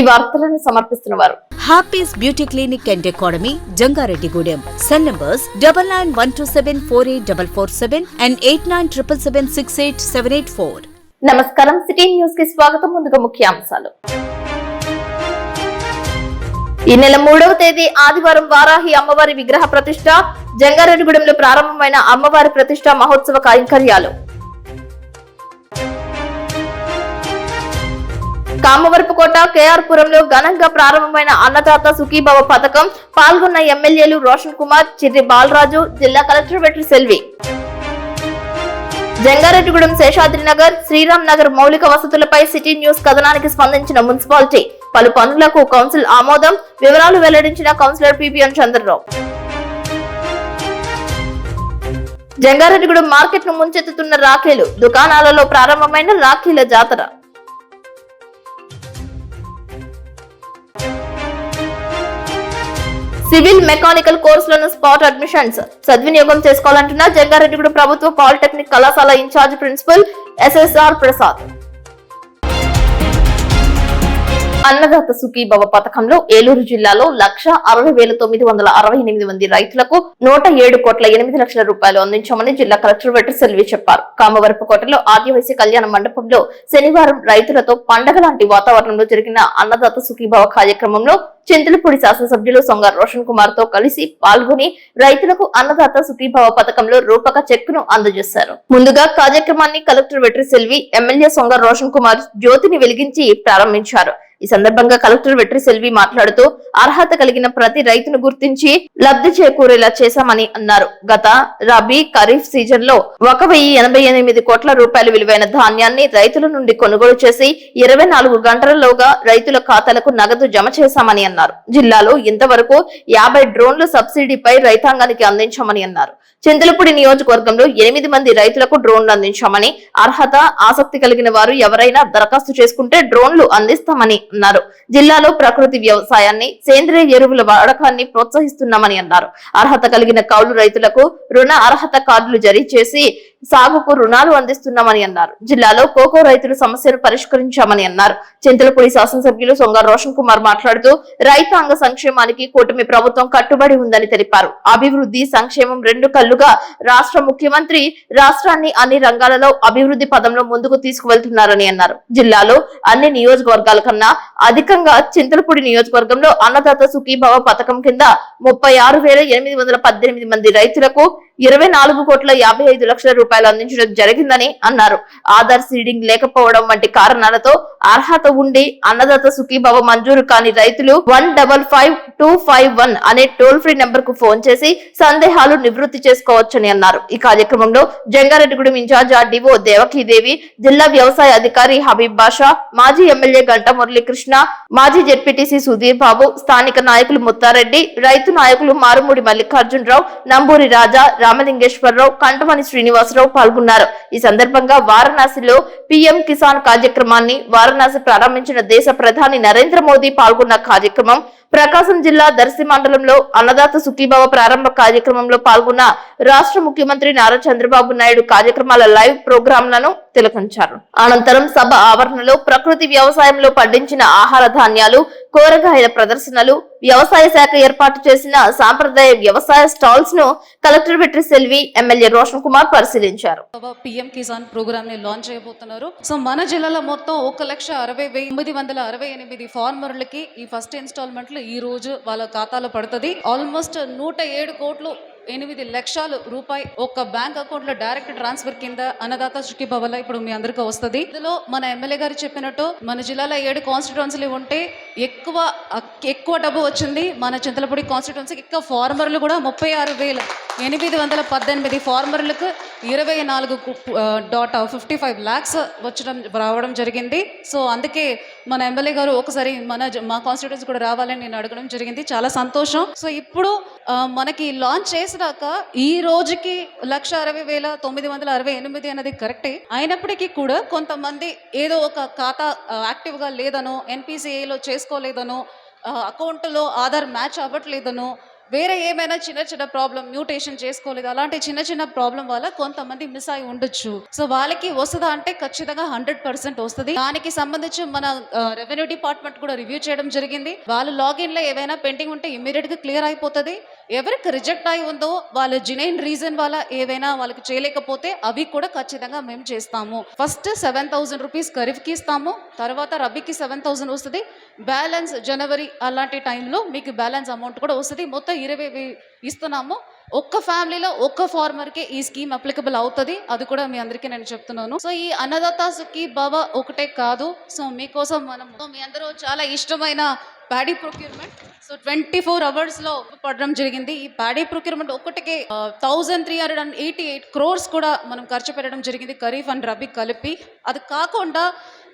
వార్తలను సమర్పిస్తున్నవారు Happy's beauty clinic and academy, Jangareddygudem. Cell numbers 9912748447 and 8977768784. నమస్కారం. సిటీ న్యూస్ కి స్వాగతం. ముందుగా ముఖ్యాంశాలు. ఈ నెల 3వ తేదీ ఆదివారం వారాహి అమ్మవారి విగ్రహ ప్రతిష్ఠ. జంగారెడ్డిగూడెంలో ప్రారంభమైన అమ్మవారి ప్రతిష్ఠ మహోత్సవ కైంకర్యాలు. కామవరపుకోట కేఆర్ పురంలో ఘనంగా ప్రారంభమైన అన్నదాత సుఖీభవ పథకం. పాల్గొన్న ఎమ్మెల్యేలు రోషన్ కుమార్, చిర్రి బాలరాజు, జిల్లా కలెక్టర్ వెట్రి సెల్వి. జంగారెడ్డిగూడెం శేషాద్రి నగర్, శ్రీరామ్ నగర్ మౌలిక వసతులపై సిటీ న్యూస్ కథనానికి స్పందించిన మున్సిపాలిటీ. పలు పనులకు కౌన్సిల్ ఆమోదం. వివరాలు వెల్లడించిన councillor PPN Chandrarao. Jangareddygudem market ను ముంచెత్తుతున్న రాఖీలు. దుకాణాలలో ప్రారంభమైన రాఖీల జాతర. సివిల్ మెకానికల్ కోర్సులను స్పాట్ అడ్మిషన్స్ సద్వినియోగం చేసుకోవాలంటున్న జంగారెడ్డిగూడెం ప్రభుత్వ పాలిటెక్నిక్ కళాశాల in-charge principal SSR Prasad. Annadata Sukhibhava పథకంలో ఏలూరు జిల్లాలో 1,60,968 మంది రైతులకు 107,08 రూపాయలు అందించామని జిల్లా కలెక్టర్ వెట్రి సెల్వి చెప్పారు. కామవరపుకోటలో ఆదివాసీ కళ్యాణ మండపంలో శనివారం రైతులతో పండగ లాంటి వాతావరణంలో జరిగిన అన్నదాత సుఖీభవ కార్యక్రమంలో చింతలపూడి శాసనసభ్యులు సొంగ రోషన్ కుమార్ తో కలిసి పాల్గొని రైతులకు అన్నదాత సుఖీభవ పథకంలో రూపక చెక్కును అందజేశారు. ముందుగా కార్యక్రమాన్ని కలెక్టర్ వెట్రి సెల్వి, ఎమ్మెల్యే సొంగ రోషన్ కుమార్ జ్యోతిని వెలిగించి ప్రారంభించారు. ఈ సందర్భంగా కలెక్టర్ వెట్రి సెల్వి మాట్లాడుతూ అర్హత కలిగిన ప్రతి రైతును గుర్తించి లబ్ధి చేకూరేలా చేశామని అన్నారు. గత రబీ ఖరీఫ్ సీజన్ లో 1,088 కోట్ల రూపాయల విలువైన ధాన్యాన్ని రైతుల నుండి కొనుగోలు చేసి 24 గంటలలోగా రైతుల ఖాతాలకు నగదు జమ చేశామని అన్నారు. జిల్లాలో ఇంతవరకు 50 డ్రోన్లు సబ్సిడీపై రైతాంగానికి అందించామని అన్నారు. చింతలపూడి నియోజకవర్గంలో 8 మంది రైతులకు డ్రోన్లు అందించామని, అర్హత ఆసక్తి కలిగిన వారు ఎవరైనా దరఖాస్తు చేసుకుంటే డ్రోన్లు అందిస్తామని అన్నారు. జిల్లాలో ప్రకృతి వ్యవసాయాన్ని, సేంద్రియ ఎరువుల వాడకాన్ని ప్రోత్సహిస్తున్నామని అన్నారు. అర్హత కలిగిన కౌలు రైతులకు రుణ అర్హత కార్డులు జారీ చేసి సాగుకు రుణాలు అందిస్తున్నామని అన్నారు. జిల్లాలో కోకో రైతుల సమస్యను పరిష్కరించామని అన్నారు. చింతలపూడి శాసనసభ్యులు సొంగ రోషన్ కుమార్ మాట్లాడుతూ రైతాంగ సంక్షేమానికి కూటమి ప్రభుత్వం కట్టుబడి ఉందని తెలిపారు. అభివృద్ధి, సంక్షేమం రెండు కళ్లుగా రాష్ట్ర ముఖ్యమంత్రి రాష్ట్రాన్ని అన్ని రంగాలలో అభివృద్ధి పదంలో ముందుకు తీసుకువెళ్తున్నారని అన్నారు. జిల్లాలో అన్ని నియోజకవర్గాల కన్నా అధికంగా చింతలపూడి నియోజకవర్గంలో అన్నదాత సుఖీభవ పథకం కింద 36,818 మంది రైతులకు 24,55 రూపాయలు అందించడం జరిగిందని అన్నారు. ఆధార్ సీడింగ్ లేకపోవడం వంటి కారణాలతో అర్హత ఉండి అన్నదాత సుఖీభవ మంజూరు కాని రైతులు 155251 అనే టోల్ ఫ్రీ నెంబర్ కు ఫోన్ చేసి సందేహాలు నివృత్తి చేసుకోవచ్చని అన్నారు. ఈ కార్యక్రమంలో జంగారెడ్డిగూడెం ఇన్ఛార్జ్ ఆర్డీఓ దేవకీదేవి, జిల్లా వ్యవసాయ అధికారి హబీబ్ బాషా, మాజీ ఎమ్మెల్యే గంట మురళీకృష్ణ, మాజీ జెడ్పీటీసీ సుధీర్ బాబు, స్థానిక నాయకులు ముత్తారెడ్డి, రైతు నాయకులు మారుమూడి మల్లికార్జునరావు, నంబూరి రాజా, రామలింగేశ్వరరావు, కంటమణి శ్రీనివాసరావు పాల్గొన్నారు. ఈ సందర్భంగా వారణాసిలో పీఎం కిసాన్ కార్యక్రమాన్ని వారణాసి ప్రారంభించిన దేశ ప్రధాని నరేంద్ర మోదీ పాల్గొన్న కార్యక్రమం, ప్రకాశం జిల్లా దర్శి మండలంలో అన్నదాత సుఖీభవ ప్రారంభ కార్యక్రమంలో పాల్గొన్న రాష్ట్ర ముఖ్యమంత్రి నారా చంద్రబాబు నాయుడు కార్యక్రమాల లైవ్ ప్రోగ్రాంలను తిలకించారు. అనంతరం సభ ఆవరణలో ప్రకృతి వ్యవసాయంలో పండించిన ఆహార ధాన్యాలు, కూరగాయల ప్రదర్శనలు, వ్యవసాయ శాఖ ఏర్పాటు చేసిన సాంప్రదాయ వ్యవసాయ స్టాల్స్ ను కలెక్టర్ వెట్రి సెల్వి, ఎమ్మెల్యే రోషన్ కుమార్ పరిశీలించారు. పీఎం కిసాన్ ప్రోగ్రామ్ ని లాంచ్ చేయబోతున్నారు. సో మన జిల్లాలో మొత్తం 1,60,968 ఫార్మర్లకి ఈ ఫస్ట్ ఇన్స్టాల్మెంట్ ఈ రోజు వాళ్ళ ఖాతాలో పడుతుంది. ఆల్మోస్ట్ 107,08 రూపాయలు ఒక బ్యాంక్ అకౌంట్ లో డైరెక్ట్ ట్రాన్స్ఫర్ కింద అన్నదాత సుఖీభవ ఇప్పుడు మీ అందరికీ వస్తుంది. ఇందులో మన ఎమ్మెల్యే గారు చెప్పినట్టు మన జిల్లాలో 7 కాన్స్టిట్యుయెన్సీలు ఉంటే ఎక్కువ డబ్బు వచ్చింది. మన చింతలపూడి కాన్స్టిట్యుయెన్సీకి ఎక్కువ ఫార్మర్లు కూడా 36,818 ఫార్మర్లకు 24.55 lakhs రావడం జరిగింది. సో అందుకే మన ఎమ్మెల్యే గారు ఒకసారి మా కాన్స్టిట్యుయెన్సీ కూడా రావాలని నేను అడగడం జరిగింది. చాలా సంతోషం. సో ఇప్పుడు మనకి లాంచ్ చేసినాక ఈ రోజుకి 1,60,968 అనేది కరెక్టే అయినప్పటికీ కూడా కొంతమంది ఏదో ఒక ఖాతా యాక్టివ్ గా లేదనో, ఎన్పిసిఐలో చేసుకోలేదనో, అకౌంట్లో ఆధార్ మ్యాచ్ అవ్వట్లేదనో, వేరే ఏమైనా చిన్న చిన్న ప్రాబ్లం, మ్యూటేషన్ చేసుకోలేదు, అలాంటి చిన్న చిన్న ప్రాబ్లం వల్ల కొంతమంది మిస్ అయి ఉండొచ్చు. సో వాళ్ళకి వస్తుందా అంటే ఖచ్చితంగా 100% వస్తుంది. దానికి సంబంధించి మన రెవెన్యూ డిపార్ట్మెంట్ కూడా రివ్యూ చేయడం జరిగింది. వాళ్ళు లాగిన్ లో ఏవైనా పెండింగ్ ఉంటే ఇమ్మీడియట్ గా క్లియర్ అయిపోతుంది. ఎవరికి రిజెక్ట్ అయి ఉందో వాళ్ళ జెన్యూన్ రీజన్ వల్ల ఏవైనా వాళ్ళకి చేయలేకపోతే అవి కూడా ఖచ్చితంగా మేము చేస్తాము. ఫస్ట్ 7,000 రూపీస్ ఖరీఫ్కి ఇస్తాము, తర్వాత రబీకి 7,000 వస్తుంది. బ్యాలెన్స్ జనవరి అలాంటి టైంలో మీకు బ్యాలెన్స్ అమౌంట్ కూడా వస్తుంది. మొత్తం 20,000 ఇస్తున్నాము. ఒక్క ఫ్యామిలీలో ఒక్క ఫార్మర్కి ఈ స్కీమ్ అప్లికబుల్ అవుతుంది. అది కూడా మీ అందరికీ నేను చెప్తున్నాను. సో ఈ అన్నదాత సుఖీభవ ఒకటే కాదు, సో మీకోసం మనం మీ అందరూ చాలా ఇష్టమైన ప్యాడీ ప్రొక్యూర్మెంట్ సో 24 అవర్స్లో పడడం జరిగింది. ఈ ప్యాడీ ప్రొక్యూర్మెంట్ ఒకటికే 1,388 crores కూడా మనం ఖర్చు పెట్టడం జరిగింది, ఖరీఫ్ అండ్ రబీ కలిపి. అది కాకుండా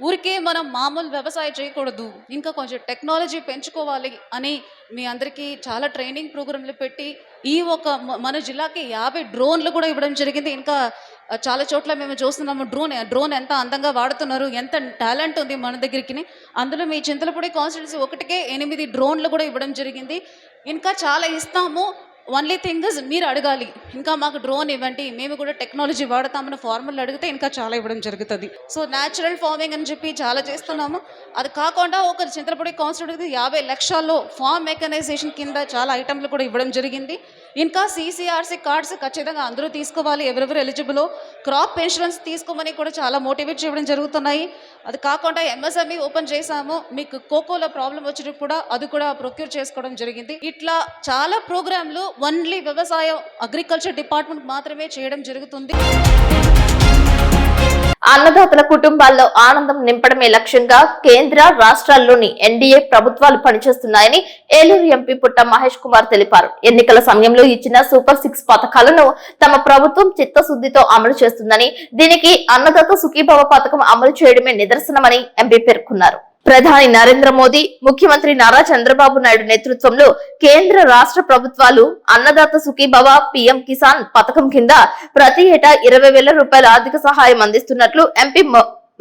ఊరికే మనం మామూలు వ్యవసాయం చేయకూడదు, ఇంకా కొంచెం టెక్నాలజీ పెంచుకోవాలి అని మీ అందరికీ చాలా ట్రైనింగ్ ప్రోగ్రాంలు పెట్టి ఈ మన జిల్లాకి 50 డ్రోన్లు కూడా ఇవ్వడం జరిగింది. ఇంకా చాలా చోట్ల మేము చూస్తున్నాము డ్రోన్ ఎంత అందంగా వాడుతున్నారు, ఎంత టాలెంట్ ఉంది మన దగ్గరికి. అందులో మీ చింతలపూడి కాన్స్టిట్యున్సీ ఒకటికే 8 డ్రోన్లు కూడా ఇవ్వడం జరిగింది. ఇంకా చాలా ఇస్తాము. ఓన్లీ థింగ్ ఇస్ మీరు అడగాలి, ఇంకా మాకు డ్రోన్ ఇవ్వండి, మేము కూడా టెక్నాలజీ వాడతామని ఫార్మర్లు అడిగితే ఇంకా చాలా ఇవ్వడం జరుగుతుంది. సో న్యాచురల్ ఫార్మింగ్ అని చెప్పి చాలా చేస్తున్నాము. అది కాకుండా ఒక చింతలపూడి కాన్స్టిట్యూన్సీ 50 లక్షల్లో ఫార్మ్ మెకనైజేషన్ కింద చాలా ఐటమ్లు కూడా ఇవ్వడం జరిగింది. ఇంకా CCRC కార్డ్స్ ఖచ్చితంగా అందరూ తీసుకోవాలి, ఎవరెవరు ఎలిజిబులో. క్రాప్ ఇన్సూరెన్స్ తీసుకోమని కూడా చాలా మోటివేట్ చేయడం జరుగుతున్నాయి. అది కాకుండా MSME ఓపెన్ చేశాము, మీకు కోకోలో ప్రాబ్లం వచ్చినప్పుడు కూడా అది కూడా ప్రొక్యూర్ చేసుకోవడం జరిగింది. ఇట్లా చాలా ప్రోగ్రాంలు ఓన్లీ వ్యవసాయం అగ్రికల్చర్ డిపార్ట్మెంట్ మాత్రమే చేయడం జరుగుతుంది. అన్నదాతల కుటుంబాల్లో ఆనందం నింపడమే లక్ష్యంగా కేంద్ర రాష్ట్రాల్లోని NDA ప్రభుత్వాలు పనిచేస్తున్నాయని ఏలూరు ఎంపీ పుట్ట మహేష్ కుమార్ తెలిపారు. ఎన్నికల సమయంలో ఇచ్చిన సూపర్ 6 పథకాలను తమ ప్రభుత్వం చిత్తశుద్ధితో అమలు చేస్తుందని, దీనికి అన్నదాత సుఖీభవ పథకం అమలు చేయడమే నిదర్శనమని ఎంపీ పేర్కొన్నారు. ప్రధాని నరేంద్ర మోదీ, ముఖ్యమంత్రి నారా చంద్రబాబు నాయుడు నేతృత్వంలో కేంద్ర రాష్ట్ర ప్రభుత్వాలు అన్నదాత సుఖీభవ PM కిసాన్ పథకం కింద ప్రతి ఏటా 20,000 రూపాయల ఆర్థిక సహాయం అందిస్తున్నట్లు ఎంపీ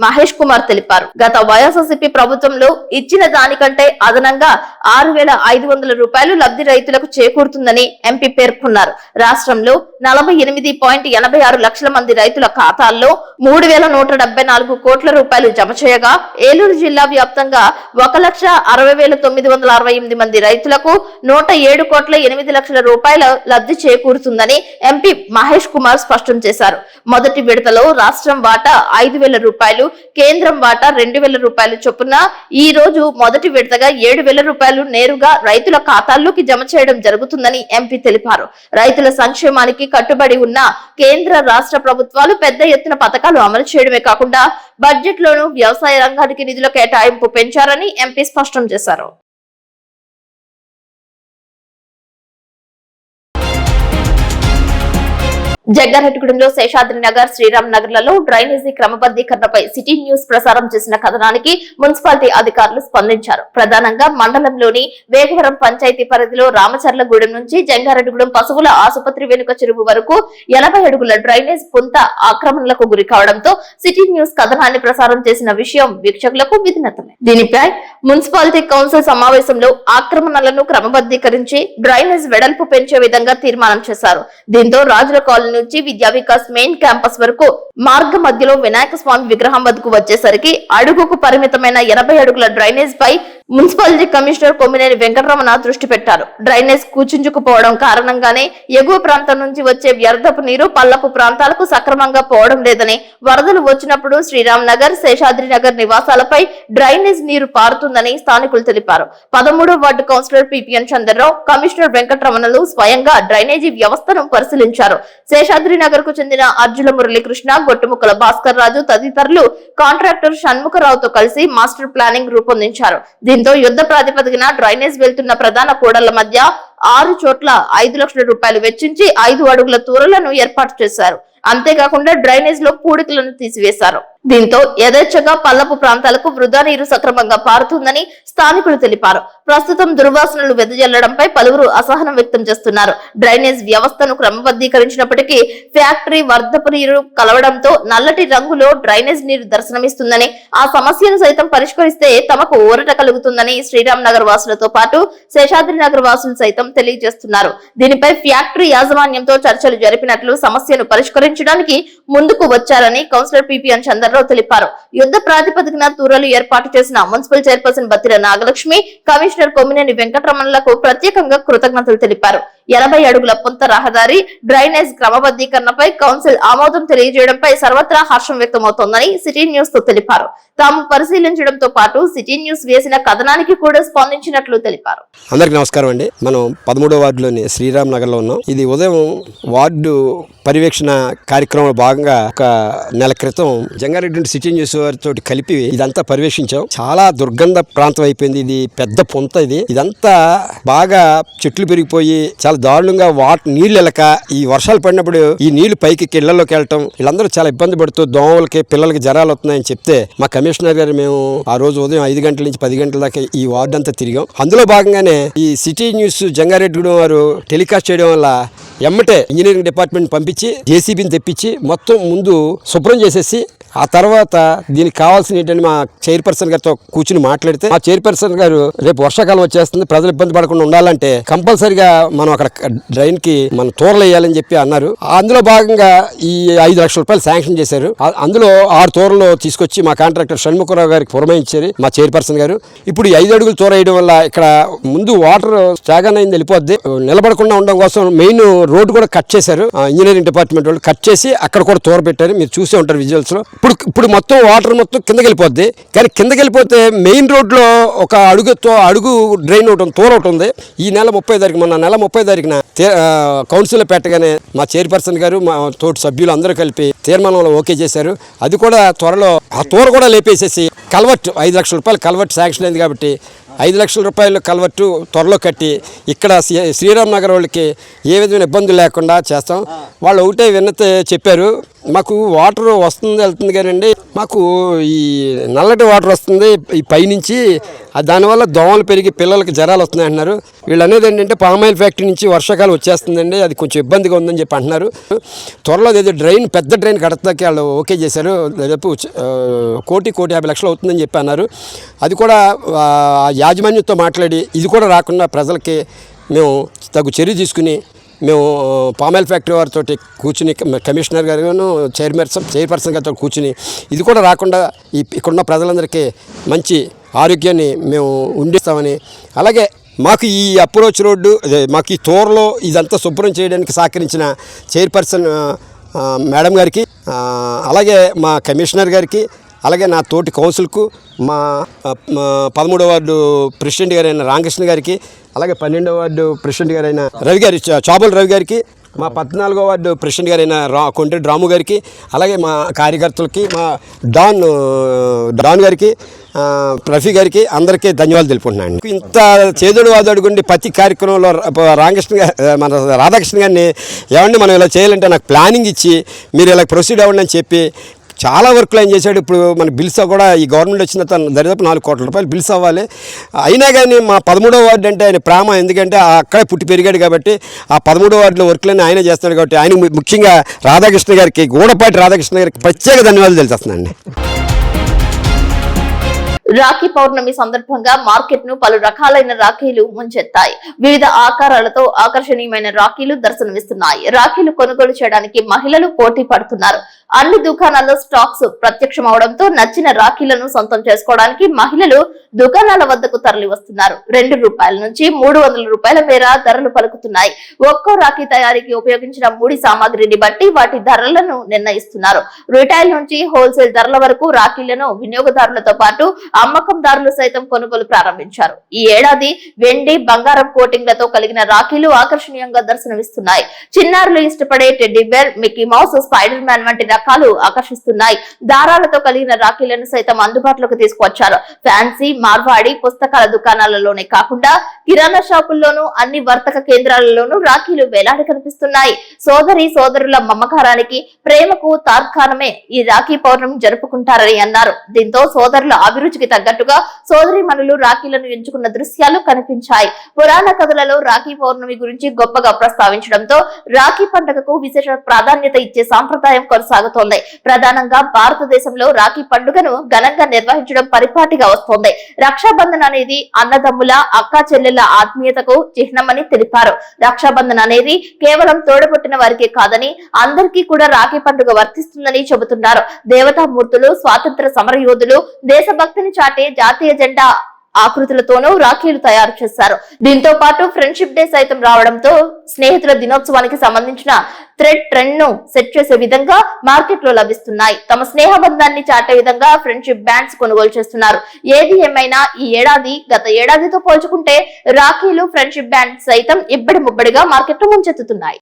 మహేష్ కుమార్ తెలిపారు. గత వైఎస్ఆర్సీపీ ప్రభుత్వంలో ఇచ్చిన దానికంటే అదనంగా 6,500 రూపాయలు లబ్ధి రైతులకు చేకూరుతుందని ఎంపీ పేర్కొన్నారు. రాష్ట్రంలో 48.86 లక్షల మంది రైతుల ఖాతాల్లో 3,174 కోట్ల రూపాయలు జమ చేయగా, ఏలూరు జిల్లా వ్యాప్తంగా 1,60,968 మంది రైతులకు 107.8 లక్షల రూపాయల లబ్ధి చేకూరుతుందని ఎంపీ మహేష్ కుమార్ స్పష్టం చేశారు. మొదటి విడతలో రాష్ట్రం వాటా 5,000 రూపాయలు, కేంద్రం వాటా 2,000 రూపాయలు చొప్పున ఈ రోజు మొదటి విడతగా 7,000 రూపాయలు నేరుగా రైతుల ఖాతాల్లోకి జమ చేయడం జరుగుతుందని ఎంపీ తెలిపారు. రైతుల సంక్షేమానికి కట్టుబడి ఉన్న కేంద్ర రాష్ట్ర ప్రభుత్వాలు పెద్ద ఎత్తున పథకాలు అమలు చేయడమే కాకుండా బడ్జెట్ లోనూ వ్యవసాయ రంగానికి నిధుల కేటాయింపు పెంచారని ఎంపీ స్పష్టం చేశారు. జగ్గారెడ్డిగూడెంలో శేషాద్రి నగర్, శ్రీరామ్ నగర్లలో డ్రైనేజీ క్రమబద్ధీకరణపై సిటీ న్యూస్ ప్రసారం చేసిన కథనానికి మున్సిపాలిటీ అధికారులు స్పందించారు. ప్రధానంగా మండలంలోని వేగవరం పంచాయతీ పరిధిలో రామచర్లగూడెం నుంచి జంగారెడ్డిగూడెం పశువుల ఆసుపత్రి వెనుక చెరువు వరకు 80 అడుగుల డ్రైనేజ్ పుంత ఆక్రమణలకు గురి కావడంతో సిటీ న్యూస్ కథనాన్ని ప్రసారం చేసిన విషయం వీక్షకులకు విదినతమే. దీనిపై మున్సిపాలిటీ కౌన్సిల్ సమావేశంలో ఆక్రమణలను క్రమబద్ధీకరించి డ్రైనేజ్ వెడల్పు పెంచే విధంగా తీర్మానం చేశారు. దీంతో రాజుల కాలనీ నుంచి విద్యా వికాస్ మెయిన్ క్యాంపస్ వరకు మార్గ మధ్యలో వినాయక స్వామి విగ్రహం వద్దకు వచ్చేసరికి అడుగుకు పరిమితమైన 80 అడుగుల డ్రైనేజ్ పై మున్సిపాలిటీ కమిషనర్ కొమ్మినేని వెంకటరమణ దృష్టి పెట్టారు. డ్రైనేజ్ కూర్చుంచుకుపోవడం కారణంగానే ఎగువ ప్రాంతం నుంచి వచ్చే వ్యర్థపు నీరు పల్లపు ప్రాంతాలకు సక్రమంగా పోవడం లేదని, వరదలు వచ్చినప్పుడు శ్రీరామ్ నగర్, శేషాద్రి నగర్ నివాసాలపై డ్రైనేజ్ నీరు పారుతుందని స్థానికులు తెలిపారు. 13వ ward councillor PPN Chandrarao, commissioner వెంకటరమణలు స్వయంగా డ్రైనేజీ వ్యవస్థను పరిశీలించారు. శేషాద్రి నగర్ కు చెందిన అర్జుల మురళీకృష్ణ, గొట్టుముక్కల భాస్కర్ రాజు తదితరులు కాంట్రాక్టర్ షణ్ముఖరావుతో కలిసి మాస్టర్ ప్లానింగ్ రూపొందించారు. దీంతో యుద్ధ ప్రాతిపదికన డ్రైనేజ్ వెళ్తున్న ప్రధాన కూడళ్ల మధ్య 6 చోట్ల 5 లక్షల రూపాయలు వెచ్చించి 5 అడుగుల తూరలను ఏర్పాటు చేశారు. అంతేకాకుండా డ్రైనేజ్ లో పూడికలను తీసివేశారు. దీంతో యథేచ్ఛగా పల్లపు ప్రాంతాలకు వృధా నీరు సక్రమంగా పారుతుందని స్థానికులు తెలిపారు. ప్రస్తుతం దుర్వాసనలు వెదజల్లడంపై పలువురు అసహనం వ్యక్తం చేస్తున్నారు. డ్రైనేజ్ వ్యవస్థను క్రమబద్ధీకరించినప్పటికీ ఫ్యాక్టరీ వర్ధపు నీరు కలవడంతో నల్లటి రంగులో డ్రైనేజ్ నీరు దర్శనమిస్తుందని, ఆ సమస్యను సైతం పరిష్కరిస్తే తమకు ఊరట కలుగుతుందని శ్రీరామ్ నగర్ వాసులతో పాటు శేషాద్రి నగర్ వాసులు సైతం తెలియజేస్తున్నారు. దీనిపై ఫ్యాక్టరీ యాజమాన్యంతో చర్చలు జరిపినట్లు, సమస్యను పరిష్కరించడానికి ముందుకు వచ్చారని కౌన్సిలర్ పిపిఎన్ చంద్రరావు తెలిపారు. యుద్ధ ప్రాతిపదికన తూరలు ఏర్పాటు చేసిన municipal chairperson Battira Nagalakshmi, commissioner Kommineni వెంకటరమణలకు ప్రత్యేకంగా కృతజ్ఞతలు తెలిపారు. 80 అడుగుల పొంత రహదారి డ్రైనేజ్ క్రమబద్ధీకరణపై కౌన్సిల్ ఆమోదం తెలియజేయడంపై సర్వత్రా హర్షం వ్యక్తమవుతోందని సిటీ న్యూస్ తో తెలిపారు. తాము పరిశీలించడంతో పాటు సిటీ న్యూస్ వేసిన కథనానికి కూడా స్పందించినట్లు తెలిపారు. అందరికి నమస్కారం అండి. మనం 13వ వార్డులోని శ్రీరామ్ నగర్ లో ఉన్నాం. ఇది ఉదయం వార్డు పర్యవేక్షణ కార్యక్రమంలో భాగంగా ఒక నెల క్రితం జంగారెడ్డి సిటీ న్యూస్ వారితో కలిపి ఇదంతా పర్యవేక్షించాం. చాలా దుర్గంధ ప్రాంతం అయిపోయింది. ఇది పెద్ద పొంత. ఇదంతా బాగా చెట్లు పెరిగిపోయి చాలా దారుణంగా నీళ్లు వెళ్ళక ఈ వర్షాలు పడినప్పుడు ఈ నీళ్లు పైకి ఇళ్లలోకి వెళ్ళటం, వీళ్ళందరూ చాలా ఇబ్బంది పడుతూ దోమలకి పిల్లలకి జ్వరాలు వస్తున్నాయని చెప్తే మా కమిషనర్ గారు మేము ఆ రోజు ఉదయం 5 గంటల నుంచి 10 గంటల దాకా ఈ వార్డు అంతా తిరిగాం. అందులో భాగంగానే ఈ సిటీ న్యూస్ జంగారెడ్డిగూడెం వారు టెలికాస్ట్ చేయడం వల్ల ఎమ్మటే ఇంజనీరింగ్ డిపార్ట్మెంట్ పంపించి జేసీబీని తెప్పించి మొత్తం ముందు శుభ్రం చేసేసి ఆ తర్వాత దీనికి కావాల్సిన ఏంటంటే మా చైర్పర్సన్ గారితో కూర్చుని మాట్లాడితే మా చైర్పర్సన్ గారు రేపు వర్షాకాలం వచ్చేస్తుంది, ప్రజలు ఇబ్బంది పడకుండా ఉండాలంటే కంపల్సరిగా మనం అక్కడ డ్రైన్ కి మనం తోరలు వేయాలని చెప్పి అన్నారు. అందులో భాగంగా ఈ 5 లక్షల రూపాయలు శాంక్షన్ చేశారు. అందులో 6 తోరలు తీసుకొచ్చి మా కాంట్రాక్టర్ షణ్ముఖరావు గారికి పురమాయించారు మా చైర్పర్సన్ గారు. ఇప్పుడు ఈ 5 అడుగులు తోర వేయడం వల్ల ఇక్కడ ముందు వాటర్ స్టాగన్ అయింది, వెళ్ళిపోద్ది. నిలబడకుండా ఉండడం కోసం మెయిన్ రోడ్డు కూడా కట్ చేశారు. ఇంజనీరింగ్ డిపార్ట్మెంట్ వాళ్ళు కట్ చేసి అక్కడ కూడా తోర పెట్టారు. మీరు చూసే ఉంటారు విజువల్స్ లో. ఇప్పుడు మొత్తం వాటర్ మొత్తం కిందకి వెళ్ళిపోద్ది. కానీ కిందకి వెళ్ళిపోతే మెయిన్ రోడ్ లో ఒక అడుగు డ్రైన్ ఒకటి తోర ఒకటి ఉంది. ఈ నెల 30 తారీఖు మొన్న నెల 30 తారీఖున కౌన్సిల్లో పెట్టగానే మా చైర్పర్సన్ గారు మా తోటి సభ్యులు అందరూ కలిపి తీర్మానంలో ఓకే చేశారు. అది కూడా త్వరలో ఆ తోర కూడా లేపేసేసి కల్వర్ట్ 5 లక్షల రూపాయలు కల్వర్ట్ శాంక్షన్ అయింది కాబట్టి 5 లక్షల రూపాయలు కల్వర్టు త్వరలో కట్టి ఇక్కడ శ్రీరామ్ నగర్ వాళ్ళకి ఏ విధమైన ఇబ్బందులు లేకుండా చేస్తాం. వాళ్ళు ఒకటే విన్నతి చెప్పారు, మాకు వాటర్ వస్తుంది వెళ్తుంది కానండి, మాకు ఈ నల్లటి వాటర్ వస్తుంది ఈ పైనుంచి, దానివల్ల దోమలు పెరిగి పిల్లలకి జ్వరాలు వస్తున్నాయి అంటున్నారు. వీళ్ళు అనేది ఏంటంటే పామాయిల్ ఫ్యాక్టరీ నుంచి వర్షాకాలం వచ్చేస్తుందండి, అది కొంచెం ఇబ్బందిగా ఉందని చెప్పి అంటున్నారు. త్వరలో ఏదో పెద్ద డ్రైన్ కడతాకి వాళ్ళు ఓకే చేశారు. దాదాపు 1,50 లక్షలు అవుతుందని చెప్పి అన్నారు. అది కూడా యాజమాన్యంతో మాట్లాడి ఇది కూడా రాకుండా ప్రజలకి మేము తగు చర్య తీసుకుని మేము పామాయిల్ ఫ్యాక్టరీ వారితో కూర్చుని కమిషనర్ గారు చైర్పర్సన్ గారితో కూర్చుని ఇది కూడా రాకుండా ఇక్కడున్న ప్రజలందరికీ మంచి ఆరోగ్యాన్ని మేము ఉండిస్తామని, అలాగే మాకు ఈ అప్రోచ్ రోడ్డు మాకు ఈ తోరలో ఇదంతా శుభ్రం చేయడానికి సహకరించిన చైర్పర్సన్ మేడం గారికి, అలాగే మా కమిషనర్ గారికి, అలాగే నా తోటి కౌన్సిల్కు, మా 13వ వార్డు ప్రెసిడెంట్ గారైన రామకృష్ణ గారికి, అలాగే 12వ వార్డు ప్రెసిడెంట్ గారైన రవి గారి చాబుల రవి గారికి, మా 14వ వార్డు ప్రెసిడెంట్ గారైన కొండ్రెడ్డి రాము గారికి, అలాగే మా కార్యకర్తలకి, మా డాన్ గారికి, రఫీ గారికి అందరికీ ధన్యవాదాలు తెలుపుకుంటున్నాను. ఇంత చేదుడు వాదడుగుండి ప్రతి కార్యక్రమంలో మన రాధాకృష్ణ గారిని ఏమండి మనం ఇలా చేయాలంటే నాకు ప్లానింగ్ ఇచ్చి మీరు ఇలా ప్రొసీడ్ అవ్వండి అని చెప్పి చాలా వర్క్లు ఆయన చేశాడు. ఇప్పుడు మన బిల్స్ కూడా ఈ గవర్నమెంట్ వచ్చిన దరిదాపు 4 కోట్ల రూపాయలు బిల్స్ అవ్వాలి. అయినా కానీ మా 13వ వార్డు అంటే ఆయన ప్రేమ, ఎందుకంటే అక్కడే పుట్టి పెరిగాడు కాబట్టి ఆ 13వ వార్డులో వర్క్లన్నీ ఆయన చేస్తున్నాడు కాబట్టి ఆయన ముఖ్యంగా రాధాకృష్ణ గారికి, గూడపాటి రాధాకృష్ణ గారికి ప్రత్యేక ధన్యవాదాలు తెలుస్తున్నానండి. రాఖీ పౌర్ణమి సందర్భంగా మార్కెట్ ను పలు రకాలైన రాఖీలు ముంచెత్తాయి. వివిధ ఆకారాలతో ఆకర్షణీయమైన రాఖీలు దర్శనమిస్తున్నాయి. రాఖీలు కొనుగోలు చేయడానికి మహిళలు పోటీ పడుతున్నారు. అన్ని దుకాణాల్లో స్టాక్స్ ప్రత్యక్షమవడంతో నచ్చిన రాఖీలను సొంతం చేసుకోవడానికి మహిళలు దుకాణాల వద్దకు తరలి వస్తున్నారు. ₹2 నుంచి ₹300 మేర ధరలు పలుకుతున్నాయి. ఒక్కో రాఖీ తయారీకి ఉపయోగించిన ముడి సామాగ్రిని బట్టి వాటి ధరలను నిర్ణయిస్తున్నారు. రిటైల్ నుంచి హోల్సేల్ ధరల వరకు రాఖీలను వినియోగదారులతో పాటు అమ్మకందారులు సైతం కొనుగోలు ప్రారంభించారు. ఈ ఏడాది వెండి, బంగారం కోటింగ్లతో కలిగిన రాఖీలు ఆకర్షణీయంగా దర్శనమిస్తున్నాయి. చిన్నారులు ఇష్టపడే teddy bear, Mickey Mouse, Spider Man వంటి రకాలు ఆకర్షిస్తున్నాయి. దారాలతో కలిగిన రాఖీలను సైతం అందుబాటులోకి తీసుకువచ్చారు. ఫ్యాన్సీ, మార్వాడి పుస్తకాల దుకాణాలలోనే కాకుండా కిరాణా షాపుల్లోనూ అన్ని వర్తక కేంద్రాలలోనూ రాఖీలు వేలాడి కనిపిస్తున్నాయి. సోదరుల మమకారానికి, ప్రేమకు తార్కాణమే ఈ రాఖీ పౌర్ణమి జరుపుకుంటారని అన్నారు. దీంతో సోదరుల అభిరుచికి తగ్గట్టుగా సోదరీమణులు రాఖీలను ఎంచుకున్న దృశ్యాలు కనిపించాయి. పురాణ కథలలో రాఖీ పౌర్ణమి గురించి గొప్పగా ప్రస్తావించడంతో రాఖీ పండుగకు విశేష ప్రాధాన్యత ఇచ్చే సాంప్రదాయం కొనసాగుతోంది. ప్రధానంగా భారతదేశంలో రాఖీ పండుగను ఘనంగా నిర్వహించడం పరిపాటిగా వస్తోంది. రక్షాబంధన్ అనేది అన్నదమ్ముల, అక్కా చెల్లెళ్ల ఆత్మీయతకు చిహ్నమని తెలిపారు. రక్షాబంధన్ అనేది కేవలం తోడబుట్టిన వారికే కాదని అందరికీ కూడా రాఖీ పండుగ వర్తిస్తుందని చెబుతున్నారు. దేవతామూర్తులు, స్వాతంత్ర సమరయోధులు, దేశభక్తిని చాటే జాతీయ జెండా ఆకృతులతోనూ రాఖీలు తయారు చేశారు. దీంతో పాటు ఫ్రెండ్షిప్ డే సైతం రావడంతో స్నేహితుల దినోత్సవానికి సంబంధించిన ట్రెండ్ ను సెట్ చేసే విధంగా మార్కెట్ లో లభిస్తున్నాయి. తమ స్నేహ బంధాన్ని చాటే విధంగా ఫ్రెండ్షిప్ బ్యాండ్స్ కొనుగోలు చేస్తున్నారు. ఏది ఏమైనా ఈ ఏడాది గత ఏడాదితో పోల్చుకుంటే రాఖీలు, ఫ్రెండ్షిప్ బ్యాండ్స్ సైతం ఇబ్బడి ముబ్బడిగా మార్కెట్ లో ముంచెత్తుతున్నాయి.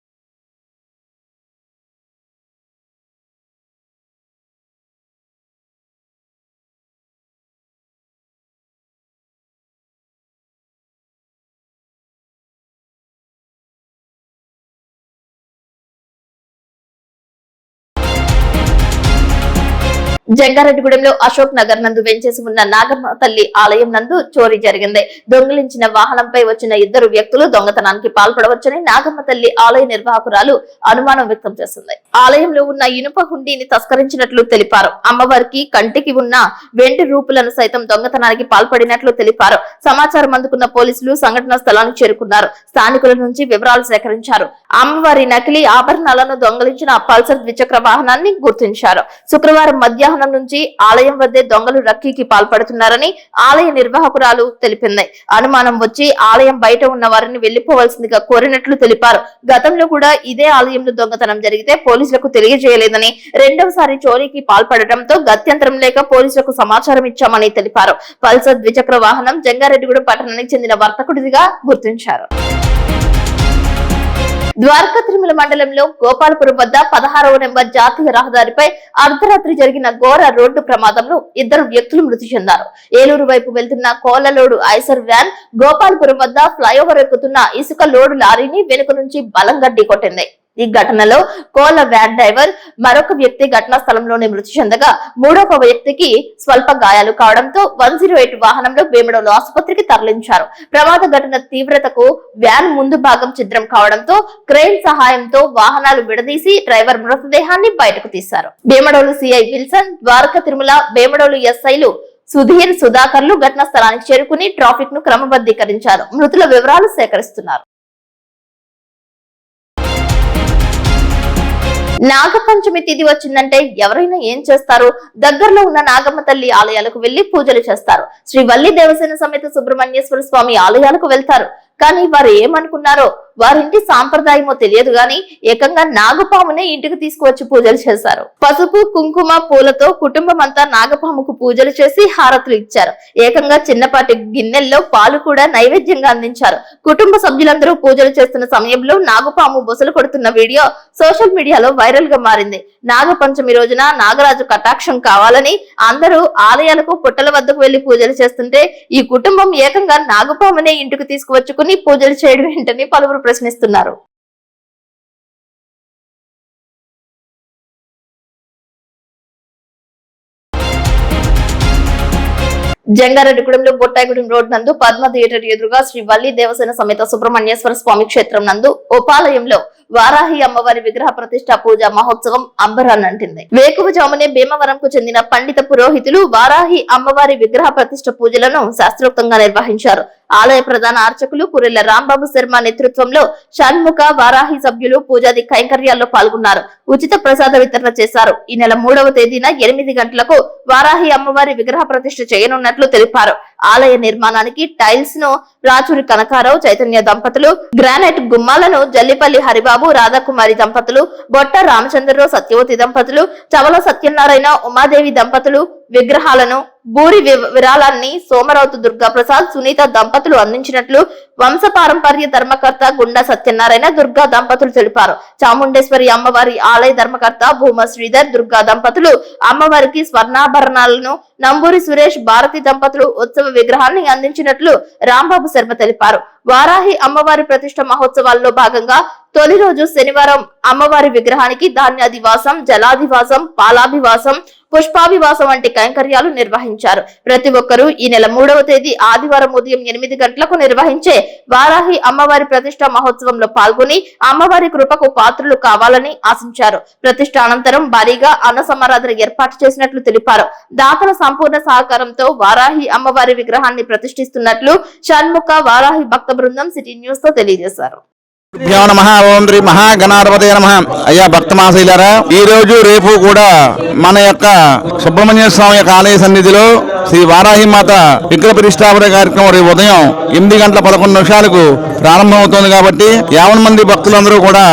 జంగారెడ్డిగూడెంలో అశోక్ నగర్ నందు వెంచేసి ఉన్న నాగమ్మ తల్లి ఆలయం నందు చోరీ జరిగింది. దొంగిలించిన వాహనంపై వచ్చిన ఇద్దరు వ్యక్తులు దొంగతనానికి పాల్పడవచ్చని నాగమ్మ తల్లి ఆలయ నిర్వాహకురాలు అనుమానం వ్యక్తం చేసింది. ఆలయంలో ఉన్న ఇనుప హుండీని తస్కరించినట్లు తెలిపారు. అమ్మవారికి కంటికి ఉన్న వెండి రూపులను సైతం దొంగతనానికి పాల్పడినట్లు తెలిపారు. సమాచారం అందుకున్న పోలీసులు సంఘటనా స్థలానికి చేరుకున్నారు. స్థానికుల నుంచి వివరాలు సేకరించారు. అమ్మవారి నకిలీ ఆభరణాలను దొంగలించిన పల్సర్ ద్విచక్ర వాహనాన్ని గుర్తించారు. శుక్రవారం మధ్యాహ్నం నుంచి ఆలయం వద్దే దొంగలు రక్కీకి పాల్పడుతున్నారని ఆలయ నిర్వాహకురాలు తెలిపింది. అనుమానం వచ్చి ఆలయం బయట ఉన్న వారిని వెళ్లిపోవలసిందిగా కోరినట్లు తెలిపారు. గతంలో కూడా ఇదే ఆలయంలో దొంగతనం జరిగితే పోలీసులకు తెలియజేయలేదని, రెండవసారి చోరీకి పాల్పడటంతో గత్యంతరం లేక పోలీసులకు సమాచారం ఇచ్చామని తెలిపారు. పల్సర్ ద్విచక్ర వాహనం జంగారెడ్డిగూడెం పట్టణానికి చెందిన వర్తకుడిదిగా గుర్తించారు. ద్వారకా తిరుమల మండలంలో గోపాలపురం వద్ద 16వ నెంబర్ జాతీయ రహదారిపై అర్ధరాత్రి జరిగిన ఘోర రోడ్డు ప్రమాదంలో ఇద్దరు వ్యక్తులు మృతి చెందారు. ఏలూరు వైపు వెళ్తున్న కోళ్లలోడు ఐసర్ వ్యాన్ గోపాలపురం వద్ద ఫ్లైఓవర్ ఎక్కుతున్న ఇసుక లోడు లారీని వెనుక నుంచి బలంగా ఢీకొట్టింది. ఈ ఘటనలో కోళ్ల వ్యాన్ డ్రైవర్ మరొక వ్యక్తి ఘటనా స్థలంలోనే మృతి చెందగా మూడవ వ్యక్తికి స్వల్ప గాయాలు కావడంతో 108 వాహనంలో వేమడోలు ఆసుపత్రికి తరలించారు. ప్రమాద ఘటన తీవ్రతకు వ్యాన్ ముందు భాగం ఛిద్రం కావడంతో క్రెయిన్ సహాయంతో వాహనాలు విడదీసి డ్రైవర్ మృతదేహాన్ని బయటకు తీశారు. వేమడోలు సిఐ విల్సన్, ద్వారకా తిరుమల, వేమడోలు ఎస్ఐలు సుధీర్, సుధాకర్లు ఘటనా స్థలానికి చేరుకుని ట్రాఫిక్ ను క్రమబద్ధీకరించారు. మృతుల వివరాలు సేకరిస్తున్నారు. నాగపంచమి తిథి వచ్చిందంటే ఎవరైనా ఏం చేస్తారు? దగ్గరలో ఉన్న నాగమ్మ తల్లి ఆలయాలకు వెళ్లి పూజలు చేస్తారు. శ్రీ వల్లి దేవసేన సమేత సుబ్రహ్మణ్యేశ్వర స్వామి ఆలయాలకు వెళ్తారు. కానీ వారు ఏమనుకున్నారో, వారింటి సాంప్రదాయమో తెలియదు గాని ఏకంగా నాగపామునే ఇంటికి తీసుకువచ్చి పూజలు చేశారు. పసుపు, కుంకుమ, పూలతో కుటుంబం అంతా నాగపాముకు పూజలు చేసి హారతులు ఇచ్చారు. ఏకంగా చిన్నపాటి గిన్నెల్లో పాలు కూడా నైవేద్యంగా అందించారు. కుటుంబ సభ్యులందరూ పూజలు చేస్తున్న సమయంలో నాగపాము బొసలు కొడుతున్న వీడియో సోషల్ మీడియాలో వైరల్ గా మారింది. నాగపంచమి రోజున నాగరాజు కటాక్షం కావాలని అందరూ ఆలయాలకు, పుట్టల వద్దకు వెళ్లి పూజలు చేస్తుంటే ఈ కుటుంబం ఏకంగా నాగపామునే ఇంటికి తీసుకువచ్చుకుని పూజలు చేయడం ఏంటని పలువురు ప్రశ్నిస్తున్నారు. జంగారెడ్డిగూడెంలో బొట్టాయిగూడెం రోడ్ నందు పద్మ థియేటర్ ఎదురుగా శ్రీ వల్లి దేవసేన సమేత సుబ్రహ్మణ్యేశ్వర స్వామి క్షేత్రం నందు ఉపాలయంలో వారాహి అమ్మవారి విగ్రహ ప్రతిష్ట పూజ మహోత్సవం అంబరాన్నంటింది. వేకువజామునే భీమవరంకు చెందిన పండిత పురోహితులు వారాహి అమ్మవారి విగ్రహ ప్రతిష్ట పూజలను శాస్త్రోక్తంగా నిర్వహించారు. ఆలయ ప్రధాన అర్చకులు కురెళ్ల రాంబాబు శర్మ నేతృత్వంలో షణ్ముఖ, వారాహి సభ్యులు పూజాది కైంకర్యాల్లో పాల్గొన్నారు. ఉచిత ప్రసాద వితరణ చేశారు. ఈ నెల 3వ తేదీన 8 గంటలకు వారాహి అమ్మవారి విగ్రహ ప్రతిష్ఠ చేయనున్నట్లు తెలిపారు. ఆలయ నిర్మాణానికి టైల్స్ ను రాచూరి కనకారావు, చైతన్య దంపతులు, గ్రానైట్ గుమ్మాలను జల్లిపల్లి హరిబాబు, రాధాకుమారి దంపతులు, బొట్ట రామచంద్రరావు, సత్యవతి దంపతులు, చవల సత్యనారాయణ, ఉమాదేవి దంపతులు, విగ్రహాలను భూరి విరాళాన్ని సోమరావుతు దుర్గా ప్రసాద్ సునీత దంపతులు అందించినట్లు వంశపారంపర్య ధర్మకర్త గుండా సత్యనారాయణ దుర్గా దంపతులు తెలిపారు. చాముండేశ్వరి అమ్మవారి ఆలయ ధర్మకర్త భూమా శ్రీధర్ దుర్గా దంపతులు అమ్మవారికి స్వర్ణాభరణాలను, నంబూరి సురేష్ భారతి దంపతులు ఉత్సవ విగ్రహాన్ని అందించినట్లు రాంబాబు శర్మ తెలిపారు. వారాహి అమ్మవారి ప్రతిష్ట మహోత్సవాల్లో భాగంగా తొలి రోజు శనివారం అమ్మవారి విగ్రహానికి ధాన్యాదివాసం, జలాదివాసం, పాలాభివాసం, పుష్పాభివాసం వంటి కైంకర్యాలు నిర్వహించారు. ప్రతి ఒక్కరూ ఈ నెల 3వ తేదీ ఆదివారం ఉదయం 8 గంటలకు నిర్వహించే వారాహి అమ్మవారి ప్రతిష్ట మహోత్సవంలో పాల్గొని అమ్మవారి కృపకు పాత్రులు కావాలని ఆశించారు. ప్రతిష్ట అనంతరం భారీగా అన్న సమారాధన ఏర్పాటు చేసినట్లు తెలిపారు. దాతల సంపూర్ణ సహకారంతో వారాహి అమ్మవారి విగ్రహాన్ని ప్రతిష్ఠిస్తున్నట్లు షణ్ముఖ వారాహి భక్త బృందం సిటీ న్యూస్ తో తెలియజేశారు. ఓం శ్రీ మహాగణాధిపతే నమః. అయ్యా భక్త మహాశైలారా, ఈ రోజు రేపు కూడా మన యొక్క సుబ్రహ్మణ్య స్వామి యొక్క ఆలయ సన్నిధిలో శ్రీ వారాహి మాత విగ్రహ ప్రతిష్టాపన కార్యక్రమం రేపు ఉదయం 8:11 ప్రారంభమవుతోంది. కాబట్టి 50 మంది భక్తులందరూ కూడా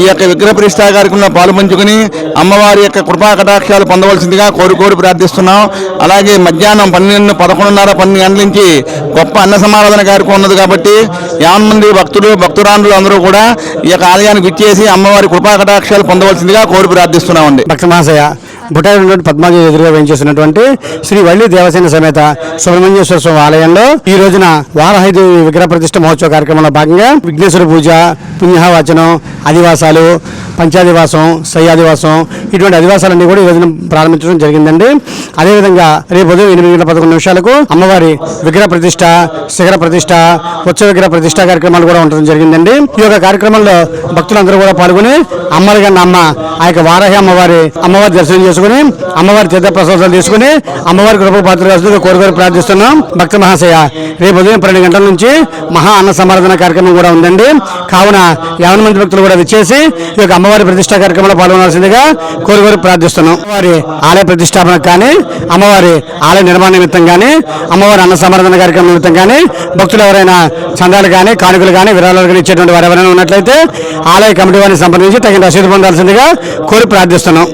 ఈ యొక్క విగ్రహ ప్రతిష్టా కార్యక్రమంలో పాల్పంచుకుని అమ్మవారి యొక్క కృపా కటాక్షాలు పొందవలసిందిగా కోరి ప్రార్థిస్తున్నాం. అలాగే మధ్యాహ్నం 11:30-12 గంటల నుంచి గొప్ప అన్న సమారాధన కార్యక్రమం ఉన్నది. కాబట్టి 50 మంది భక్తురాండ్రులు అందరూ కూడా ఈ యొక్క ఆలయానికి విచ్చేసి అమ్మవారి కృపా కటాక్షాలు పొందవలసిందిగా కోరి ప్రార్థిస్తున్నామండి. భక్త మహాశయ బుటాయి పద్మాజీ ఎదురుగా వేయించేసినటువంటి శ్రీ వల్లి దేవసేన సమేత సుబ్రహ్మణ్యేశ్వర స్వామి ఆలయంలో ఈ రోజున వారాహిదేవి విగ్రహ ప్రతిష్ఠ మహోత్సవ కార్యక్రమంలో భాగంగా విఘ్నేశ్వర పూజ, పుణ్యవాచనం, అధివాసాలు, పంచాదివాసం, శయ్యాదివాసం ఇటువంటి అధివాసాలన్నీ కూడా ఈ రోజున ప్రారంభించడం జరిగిందండి. అదేవిధంగా రేపు ఉదయం 8:11 అమ్మవారి విగ్రహ ప్రతిష్ఠ, శిఖర ప్రతిష్ఠ, ఉత్సవ విగ్రహ ప్రతిష్ఠ కార్యక్రమాలు కూడా ఉండడం జరిగిందండి. ఈ యొక్క కార్యక్రమంలో భక్తులందరూ కూడా పాల్గొని అమ్మలుగా అమ్మ ఆ యొక్క వారాహి అమ్మవారి దర్శనం చేసుకుని అమ్మవారి తీర్థ ప్రసాదాలు తీసుకుని అమ్మవారి కృప పాత్ర కోరుకొని ప్రార్థిస్తున్నాం. భక్త మహాశయ రేపు ఉదయం 12 గంటల నుంచి మహా అన్న సమారాధన కార్యక్రమం కూడా ఉందండి. కావున 50 మంది భక్తులు కూడా విచ్చేసి ఈ యొక్క అమ్మవారి ప్రతిష్టా కార్యక్రమంలో పాల్గొనాల్సిందిగా కోరుకొని ప్రార్థిస్తున్నాం. అమ్మవారి ఆలయ ప్రతిష్టాపనకు కానీ, అమ్మవారి ఆలయ నిర్మాణ నిమిత్తం కానీ, అమ్మవారి అన్న సమారాధన కార్యక్రమం నిమిత్తం కానీ భక్తులు ఎవరైనా చందాలు కానీ, కానుకలు కానీ, విరాళాలు కానీ ఇచ్చేటువంటి వారు ఎవరైనా ఉన్నట్లయితే ఆలయ కమిటీ వారిని సంప్రదించి తగిన రసీదు పొందాల్సిందిగా కోరి ప్రార్థిస్తున్నాం.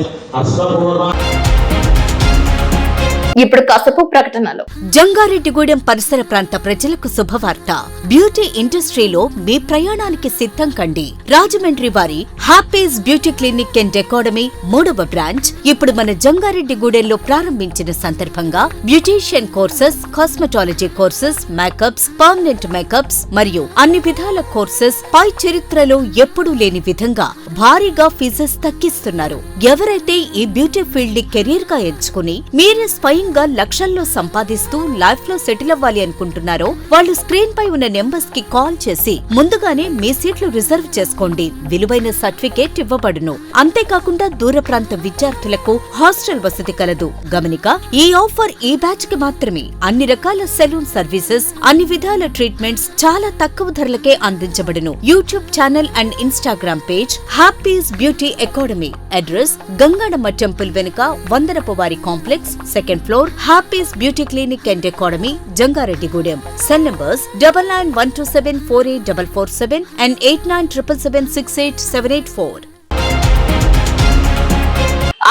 ఇప్పుడు కాసేపు ప్రకటనలు. జంగారెడ్డిగూడెం పరిసర ప్రాంత ప్రజలకు శుభవార్త. బ్యూటీ ఇండస్ట్రీలో మీ ప్రయాణానికి సిద్ధం కండి. రాజమండ్రి వారి Happy's beauty clinic and academy 3వ బ్రాంచ్ ఇప్పుడు మన జంగారెడ్డిగూడెంలో ప్రారంభించిన సందర్భంగా beautician courses, cosmetology courses, makeups, permanent makeups మరియు అన్ని విధాల కోర్సెస్ పై చరిత్రలో ఎప్పుడూ లేని విధంగా భారీగా ఫీజెస్ తగ్గిస్తున్నారు. ఎవరైతే ఈ బ్యూటీ ఫీల్డ్ ని కెరీర్ గా ఎంచుకుని మీరే స్వయంగా లక్షల్లో సంపాదిస్తూ లైఫ్ లో సెటిల్ అవ్వాలి అనుకుంటున్నారో వాళ్ళు స్క్రీన్ పై ఉన్న నెంబర్స్ కి కాల్ చేసి ముందుగానే మీ సీట్లు రిజర్వ్ చేసుకోండి. విలువైన సర్టిఫికేట్ ఇవ్వబడును. అంతేకాకుండా దూర ప్రాంత విద్యార్థులకు హాస్టల్ వసతి కలదు. గమనిక, ఈ ఆఫర్ ఈ బ్యాచ్ కి మాత్రమే. అన్ని రకాల సెలూన్ సర్వీసెస్, అన్ని విధాల ట్రీట్మెంట్స్ చాలా తక్కువ ధరలకే అందించబడును. YouTube channel and Instagram page Happy's beauty academy. Address Gangadamma temple వెనుక వందనపువారి complex, 2nd floor, Happy's beauty clinic and academy, Jangareddygudem. Cell numbers 9912748447 and 8977768784.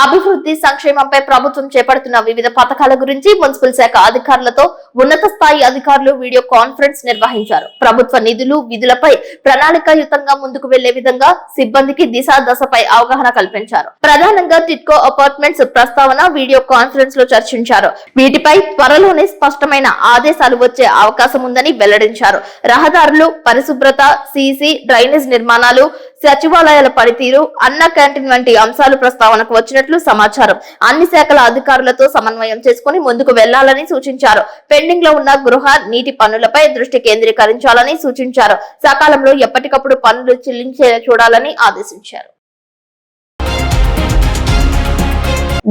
అభివృద్ధి సంక్షేమంపై ప్రభుత్వం చేపడుతున్న వివిధ పథకాల గురించి మున్సిపల్ శాఖ అధికారులతో ఉన్నత స్థాయి అధికారులు వీడియో కాన్ఫరెన్స్ నిర్వహించారు. ప్రభుత్వ నిధులు, విధులపై ప్రణాళికాయుతంగా ముందుకు వెళ్లే విధంగా సిబ్బందికి దిశాదశపై అవగాహన కల్పించారు. ప్రధానంగా టిట్కో అపార్ట్మెంట్స్ ప్రస్తావన వీడియో కాన్ఫరెన్స్ లో చర్చించారు. వీటిపై త్వరలోనే స్పష్టమైన ఆదేశాలు వచ్చే అవకాశం ఉందని వెల్లడించారు. రహదారులు, పరిశుభ్రత, సీసీ, డ్రైనేజ్ నిర్మాణాలు, సచివాలయాల పనితీరు, అన్న క్యాంటీన్ వంటి అంశాలు ప్రస్తావనకు వచ్చినట్లు సమాచారం. అన్ని శాఖల అధికారులతో సమన్వయం చేసుకుని ముందుకు వెళ్లాలని సూచించారు. పెండింగ్ లో ఉన్న గృహ, నీటి పన్నులపై దృష్టి కేంద్రీకరించాలని సూచించారు. సకాలంలో ఎప్పటికప్పుడు పన్నులు చెల్లించేలా చూడాలని ఆదేశించారు.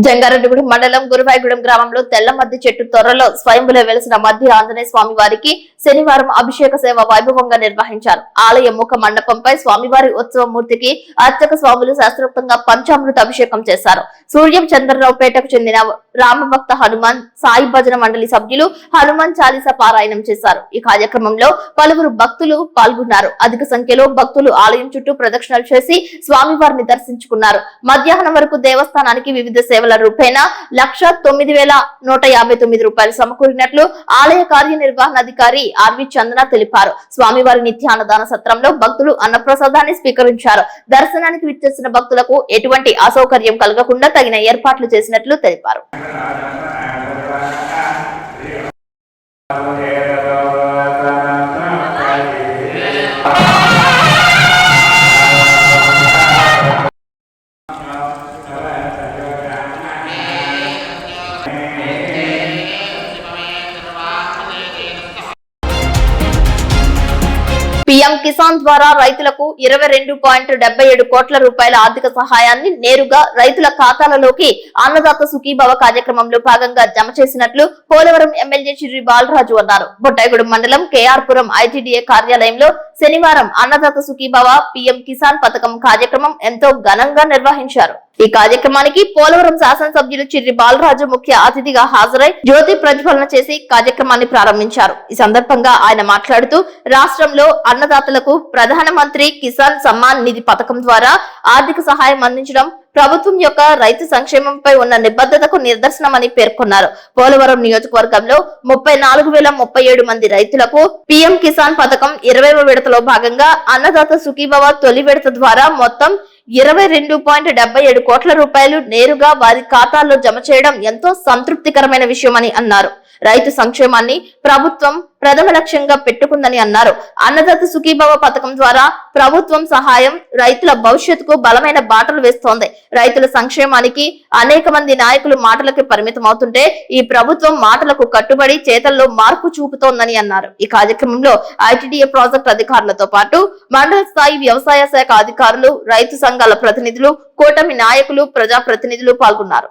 జంగారెడ్డిగూడెం మండలం గురువాయిగూడెం గ్రామంలో తెల్లమద్ది చెట్టు త్వరలో స్వయంభులో వెలిసిన మధ్య ఆంజనేయ స్వామి వారికి శనివారం అభిషేక సేవ వైభవంగా నిర్వహించారు. ఆలయ ముఖ మండపంపై స్వామివారి ఉత్సవ మూర్తికి అర్చక స్వాములు శాస్త్రోక్తంగా పంచామృత అభిషేకం చేశారు. సూర్యం చంద్రరావుపేటకు చెందిన రామభక్త హనుమాన్ సాయి భజన మండలి సభ్యులు హనుమాన్ చాలీసా పారాయణం చేశారు. ఈ కార్యక్రమంలో పలువురు భక్తులు పాల్గొన్నారు. అధిక సంఖ్యలో భక్తులు ఆలయం చుట్టూ ప్రదక్షిణలు చేసి స్వామివారిని దర్శించుకున్నారు. మధ్యాహ్నం వరకు దేవస్థానానికి వివిధ సేవల రూపేణా 1,09,159 రూపాయలు సమకూరినట్లు ఆలయ కార్యనిర్వహణాధికారి ఆర్వి చందన తెలిపారు. స్వామివారి నిత్య అన్నదాన సత్రంలో భక్తులు అన్నప్రసాదాన్ని స్వీకరించారు. దర్శనానికి విచ్చేసిన భక్తులకు ఎటువంటి అసౌకర్యం కలగకుండా తగిన ఏర్పాట్లు చేసినట్లు తెలిపారు. పీఎం కిసాన్ ద్వారా రైతులకు 22.77 కోట్ల రూపాయల ఆర్థిక సహాయాన్ని నేరుగా రైతుల ఖాతాలలోకి అన్నదాత సుఖీభవ కార్యక్రమంలో భాగంగా జమ చేసినట్లు పోలవరం ఎమ్మెల్యే చిర్రి బాలరాజు అన్నారు. బొట్టాయిగూడెం మండలం కేఆర్పురం ఐటీడీఏ కార్యాలయంలో శనివారం అన్నదాత సుఖీభవ పీఎం కిసాన్ పథకం కార్యక్రమం ఎంతో ఘనంగా నిర్వహించారు. ఈ కార్యక్రమానికి పోలవరం శాసనసభ్యులు చిర్రి బాలరాజు ముఖ్య అతిథిగా హాజరై జ్యోతి ప్రజ్వలన చేసి కార్యక్రమాన్ని ప్రారంభించారు. ఈ సందర్భంగా ఆయన మాట్లాడుతూ రాష్ట్రంలో అన్నదాతలకు ప్రధానమంత్రి కిసాన్ సమ్మాన్ నిధి పథకం ద్వారా ఆర్థిక సహాయం అందించడం ప్రభుత్వం యొక్క రైతు సంక్షేమంపై ఉన్న నిబద్ధతకు నిదర్శనమని పేర్కొన్నారు. పోలవరం నియోజకవర్గంలో 34,037 మంది రైతులకు పీఎం కిసాన్ పథకం 20వ విడతలో భాగంగా అన్నదాత సుఖీభవ తొలి విడత ద్వారా మొత్తం 22.77 కోట్ల రూపాయలు నేరుగా వారి ఖాతాల్లో జమ చేయడం ఎంతో సంతృప్తికరమైన విషయమని అన్నారు. రైతు సంక్షేమాన్ని ప్రభుత్వం ప్రథమ లక్ష్యంగా పెట్టుకుందని అన్నారు. అన్నదాత సుఖీభవ పథకం ద్వారా ప్రభుత్వం సహాయం రైతుల భవిష్యత్తుకు బలమైన బాటలు వేస్తోంది. రైతుల సంక్షేమానికి అనేక మంది నాయకులు మాటలకు పరిమితం అవుతుంటే ఈ ప్రభుత్వం మాటలకు కట్టుబడి చేతల్లో మార్పు చూపుతోందని అన్నారు. ఈ కార్యక్రమంలో ఐటీడీఏ ప్రాజెక్టు అధికారులతో పాటు మండల స్థాయి వ్యవసాయ శాఖ అధికారులు, రైతు సంఘాల ప్రతినిధులు, కూటమి నాయకులు, ప్రజాప్రతినిధులు పాల్గొన్నారు.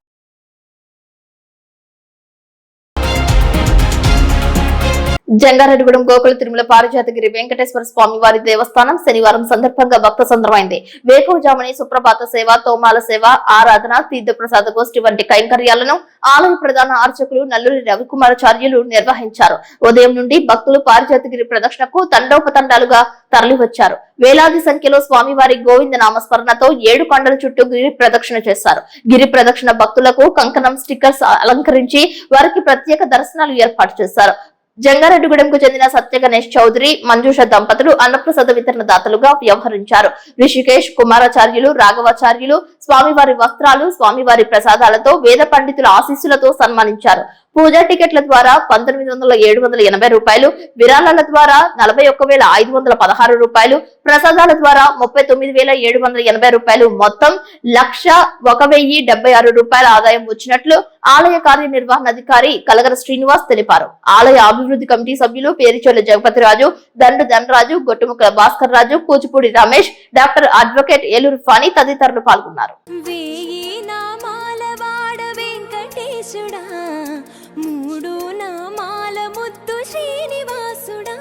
జంగారెడ్డిగూడెం గోకుల తిరుమల పారిజాతగిరి వెంకటేశ్వర స్వామి వారి దేవస్థానం శనివారం సందర్భంగా భక్త సంద్రమైంది. వేకువజాముని సుప్రభాత సేవ, తోమాల సేవ, ఆరాధన, తీర్థప్రసాద గోష్ఠి వంటి కైంకర్యాలను ఆలయ ప్రధాన అర్చకులు నల్లూరి రవికుమారాచార్యులు నిర్వహించారు. ఉదయం నుండి భక్తులు పారిజాతగిరి ప్రదక్షిణకు తండోపతండాలుగా తరలివచ్చారు. వేలాది సంఖ్యలో స్వామివారి గోవింద నామస్మరణతో 7 కొండల చుట్టూ గిరి ప్రదక్షిణ చేశారు. గిరి ప్రదక్షిణ భక్తులకు కంకణం, స్టిక్కర్స్ అలంకరించి వారికి ప్రత్యేక దర్శనాలు ఏర్పాటు చేశారు. జంగారెడ్డిగూడెంకు చెందిన సత్య గణేష్ చౌదరి, మంజుష దంపతులు అన్నప్రసాద వితరణ దాతలుగా వ్యవహరించారు. రిషికేష్, కుమారాచార్యులు, రాఘవాచార్యులు స్వామివారి వస్త్రాలు, స్వామివారి ప్రసాదాలతో వేద పండితుల ఆశీస్సులతో సన్మానించారు. పూజా టికెట్ల ద్వారా 19,780 రూపాయలు, విరాళాల ద్వారా 41,516 రూపాయలు, ప్రసాదాల ద్వారా 39,780 రూపాయలు, మొత్తం 1,01,076 రూపాయల ఆదాయం వచ్చినట్లు ఆలయ కార్యనిర్వహణాధికారి కలగర శ్రీనివాస్ తెలిపారు. ఆలయ అభివృద్ధి కమిటీ సభ్యులు పేరిచోళ్ల జగపతిరాజు, దండు ధనరాజు, గొట్టుముక్కల భాస్కర్ రాజు, కూచిపూడి రమేష్, డాక్టర్ అడ్వకేట్ ఏలూరు ఫణి తదితరులు పాల్గొన్నారు. మూడు నామాల ముద్దు శ్రీనివాసుడా,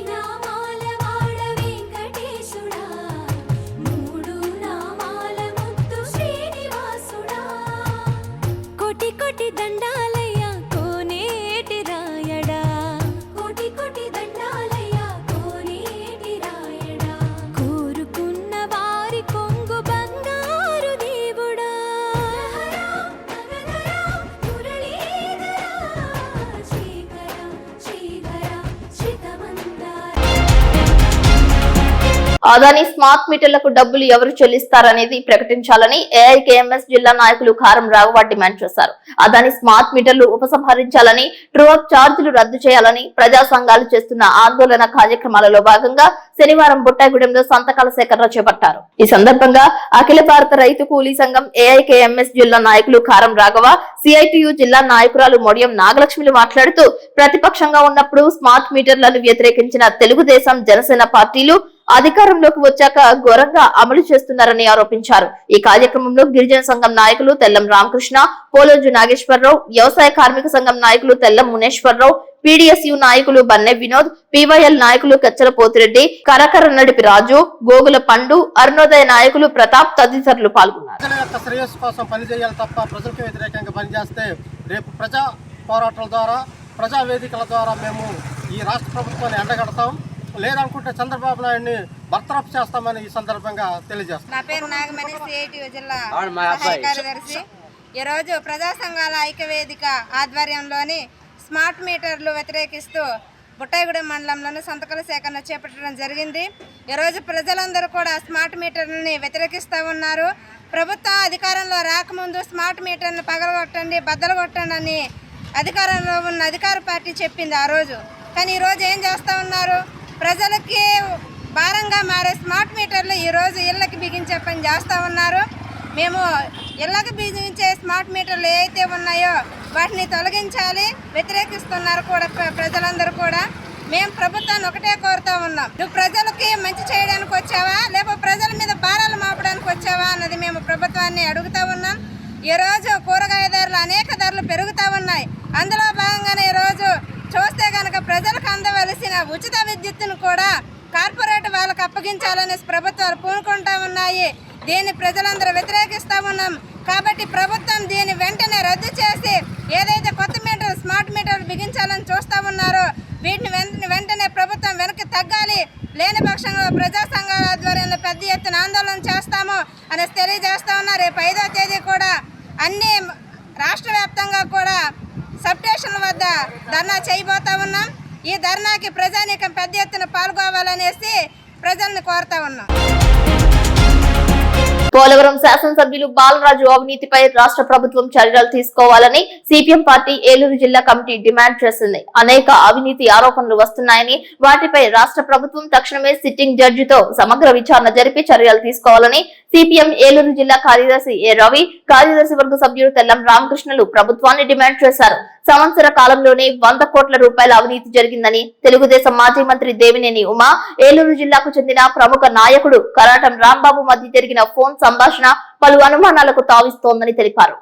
నామాల వాడ వెంకటేశుడా, మూడు నామాల ముద్దు శ్రీనివాసుడా, కోటి కోటి దండాలయ్య కోనేటి రాయడా, కోటి కోటి దండాలయ్య కోనేటి రాయడా, కోరుకున్న వారి కొంగు బంగారు దేవుడా, అదాని స్మార్ట్ మీటర్లకు డబ్బులు ఎవరు చెల్లిస్తారనేది ప్రకటించాలని ఏఐకేఎంఎస్ జిల్లా నాయకులు కారం రాఘవ డిమాండ్ చేశారు. అదాని స్మార్ట్ మీటర్లు ఉపసంహరించాలని, ట్రూ అప్ ఛార్జీలు రద్దు చేయాలని ప్రజా సంఘాలు చేస్తున్న ఆందోళన కార్యక్రమాలలో భాగంగా శనివారం బుట్టాయిగూడెంలో సంతకాల సేకరణ చేపట్టారు. ఈ సందర్భంగా అఖిల భారత రైతు కూలీ సంఘం ఏఐకేఎంఎస్ జిల్లా నాయకులు కారం రాఘవ, సిఐటియు జిల్లా నాయకురాలు మొడియం నాగలక్ష్మిలు మాట్లాడుతూ ప్రతిపక్షంగా ఉన్నప్పుడు స్మార్ట్ మీటర్లను వ్యతిరేకించిన తెలుగుదేశం, జనసేన పార్టీలు అధికారంలోకి వచ్చాక ఘోరంగా అమలు చేస్తున్నారని ఆరోపించారు. ఈ కార్యక్రమంలో గిరిజన సంఘం నాయకులు తెల్లం రామకృష్ణ, పోలోజు నాగేశ్వరరావు, వ్యవసాయ కార్మిక సంఘం నాయకులు తెల్లం మునేశ్వరరావు, పీడీఎస్యు నాయకులు బన్నె వినోద్, పీవైఎల్ నాయకులు కచ్చల పోతిరెడ్డి, కరకర నడిపి రాజు, గోగుల పండు, అరుణోదయ నాయకులు ప్రతాప్ తదితరులు పాల్గొన్నారు. శ్రేయస్సు కోసం పనిచేయాలి తప్ప ప్రజలకు వ్యతిరేకంగా పనిచేస్తే రేపు ప్రజా పోరాటాల ద్వారా, ప్రజా వేదికల ద్వారా మేము ఈ రాష్ట్ర ప్రభుత్వాన్ని ఎండగడతాం. లేదనుకుంటే చంద్రబాబు నాయుడిని బర్తరఫ్ చేస్తామని ఈ సందర్భంగా తెలియజేస్తాం. నా పేరు నాగమణి, సిఐటి జిల్లా సహాయ కార్యదర్శి. ఈరోజు ప్రజా సంఘాల ఐక్యవేదిక ఆధ్వర్యంలోని స్మార్ట్ మీటర్లు వ్యతిరేకిస్తూ బుట్టాయిగూడెం మండలంలోని సంతకాల సేకరణ చేపట్టడం జరిగింది. ఈరోజు ప్రజలందరూ కూడా స్మార్ట్ మీటర్లని వ్యతిరేకిస్తూ ఉన్నారు. ప్రభుత్వం అధికారంలో రాకముందు స్మార్ట్ మీటర్ని పగలగొట్టండి, బద్దలు కొట్టండి అని అధికారంలో ఉన్న అధికార పార్టీ చెప్పింది ఆ రోజు. కానీ ఈరోజు ఏం చేస్తూ ఉన్నారు? ప్రజలకి భారంగా మారే స్మార్ట్ మీటర్లు ఈరోజు ఇళ్ళకి బిగించే పని చేస్తూ ఉన్నారు. మేము ఇళ్ళకి బిగించే స్మార్ట్ మీటర్లు ఏవైతే ఉన్నాయో వాటిని తొలగించాలి, వ్యతిరేకిస్తున్నారు కూడా ప్రజలందరూ కూడా. మేము ప్రభుత్వాన్ని ఒకటే కోరుతూ ఉన్నాం, నువ్వు ప్రజలకి మంచి చేయడానికి వచ్చావా లేకపోతే ప్రజల మీద భారాలు మాపడానికి వచ్చావా అన్నది మేము ప్రభుత్వాన్ని అడుగుతూ ఉన్నాం. ఈరోజు కూరగాయ ధరలు అనేక ధరలు పెరుగుతూ ఉన్నాయి. అందులో భాగంగానే ఈరోజు చూస్తే కనుక ప్రజలకు అందవలసిన ఉచిత విద్యుత్తును కూడా కార్పొరేట్ వాళ్ళకు అప్పగించాలనే ప్రభుత్వాలు పూనుకుంటా ఉన్నాయి. దీన్ని ప్రజలందరూ వ్యతిరేకిస్తూ ఉన్నాం. కాబట్టి ప్రభుత్వం దీన్ని వెంటనే రద్దు చేసి ఏదైతే కొత్త మీటర్లు స్మార్ట్ మీటర్లు బిగించాలని చూస్తూ ఉన్నారో వీటిని వెంటనే ప్రభుత్వం వెనక్కి తగ్గాలి. లేని పక్షంలో ప్రజా సంఘాల ఆధ్వర్యంలో పెద్ద ఎత్తున ఆందోళన చేస్తాము అనేసి తెలియజేస్తా ఉన్నారు. రేపు 5వ తేదీ కూడా అన్ని రాష్ట్ర వ్యాప్తంగా కూడా సబ్ స్టేషన్ల వద్ద ధర్నా చేయబోతా ఉన్నాం. ఈ ధర్నాకి ప్రజానీకం పెద్ద ఎత్తున పాల్గొవాలనేసి ప్రజల్ని కోరుతా ఉన్నాం. పోలవరం శాసనసభ్యులు బాలరాజు అవినీతిపై రాష్ట్ర ప్రభుత్వం చర్యలు తీసుకోవాలని సిపిఎం పార్టీ ఏలూరు జిల్లా కమిటీ డిమాండ్ చేసింది. అనేక అవినీతి ఆరోపణలు వస్తున్నాయని, వాటిపై రాష్ట్ర ప్రభుత్వం తక్షణమే సిట్టింగ్ జడ్జితో సమగ్ర విచారణ జరిపి చర్యలు తీసుకోవాలని సిపిఎం ఏలూరు జిల్లా కార్యదర్శి ఏ రవి, కార్యదర్శి వర్గ సభ్యులు తెల్లం రామకృష్ణలు ప్రభుత్వాన్ని డిమాండ్ చేశారు. సంవత్సర కాలంలోనే 100 కోట్ల రూపాయల అవినీతి జరిగిందని తెలుగుదేశం మాజీ మంత్రి దేవినేని ఉమా, ఏలూరు జిల్లాకు చెందిన ప్రముఖ నాయకుడు కరాటం రాంబాబు మధ్య జరిగిన ఫోన్ సంభాషణ పలు అనుమానాలకు తావిస్తోందని తెలిపారు.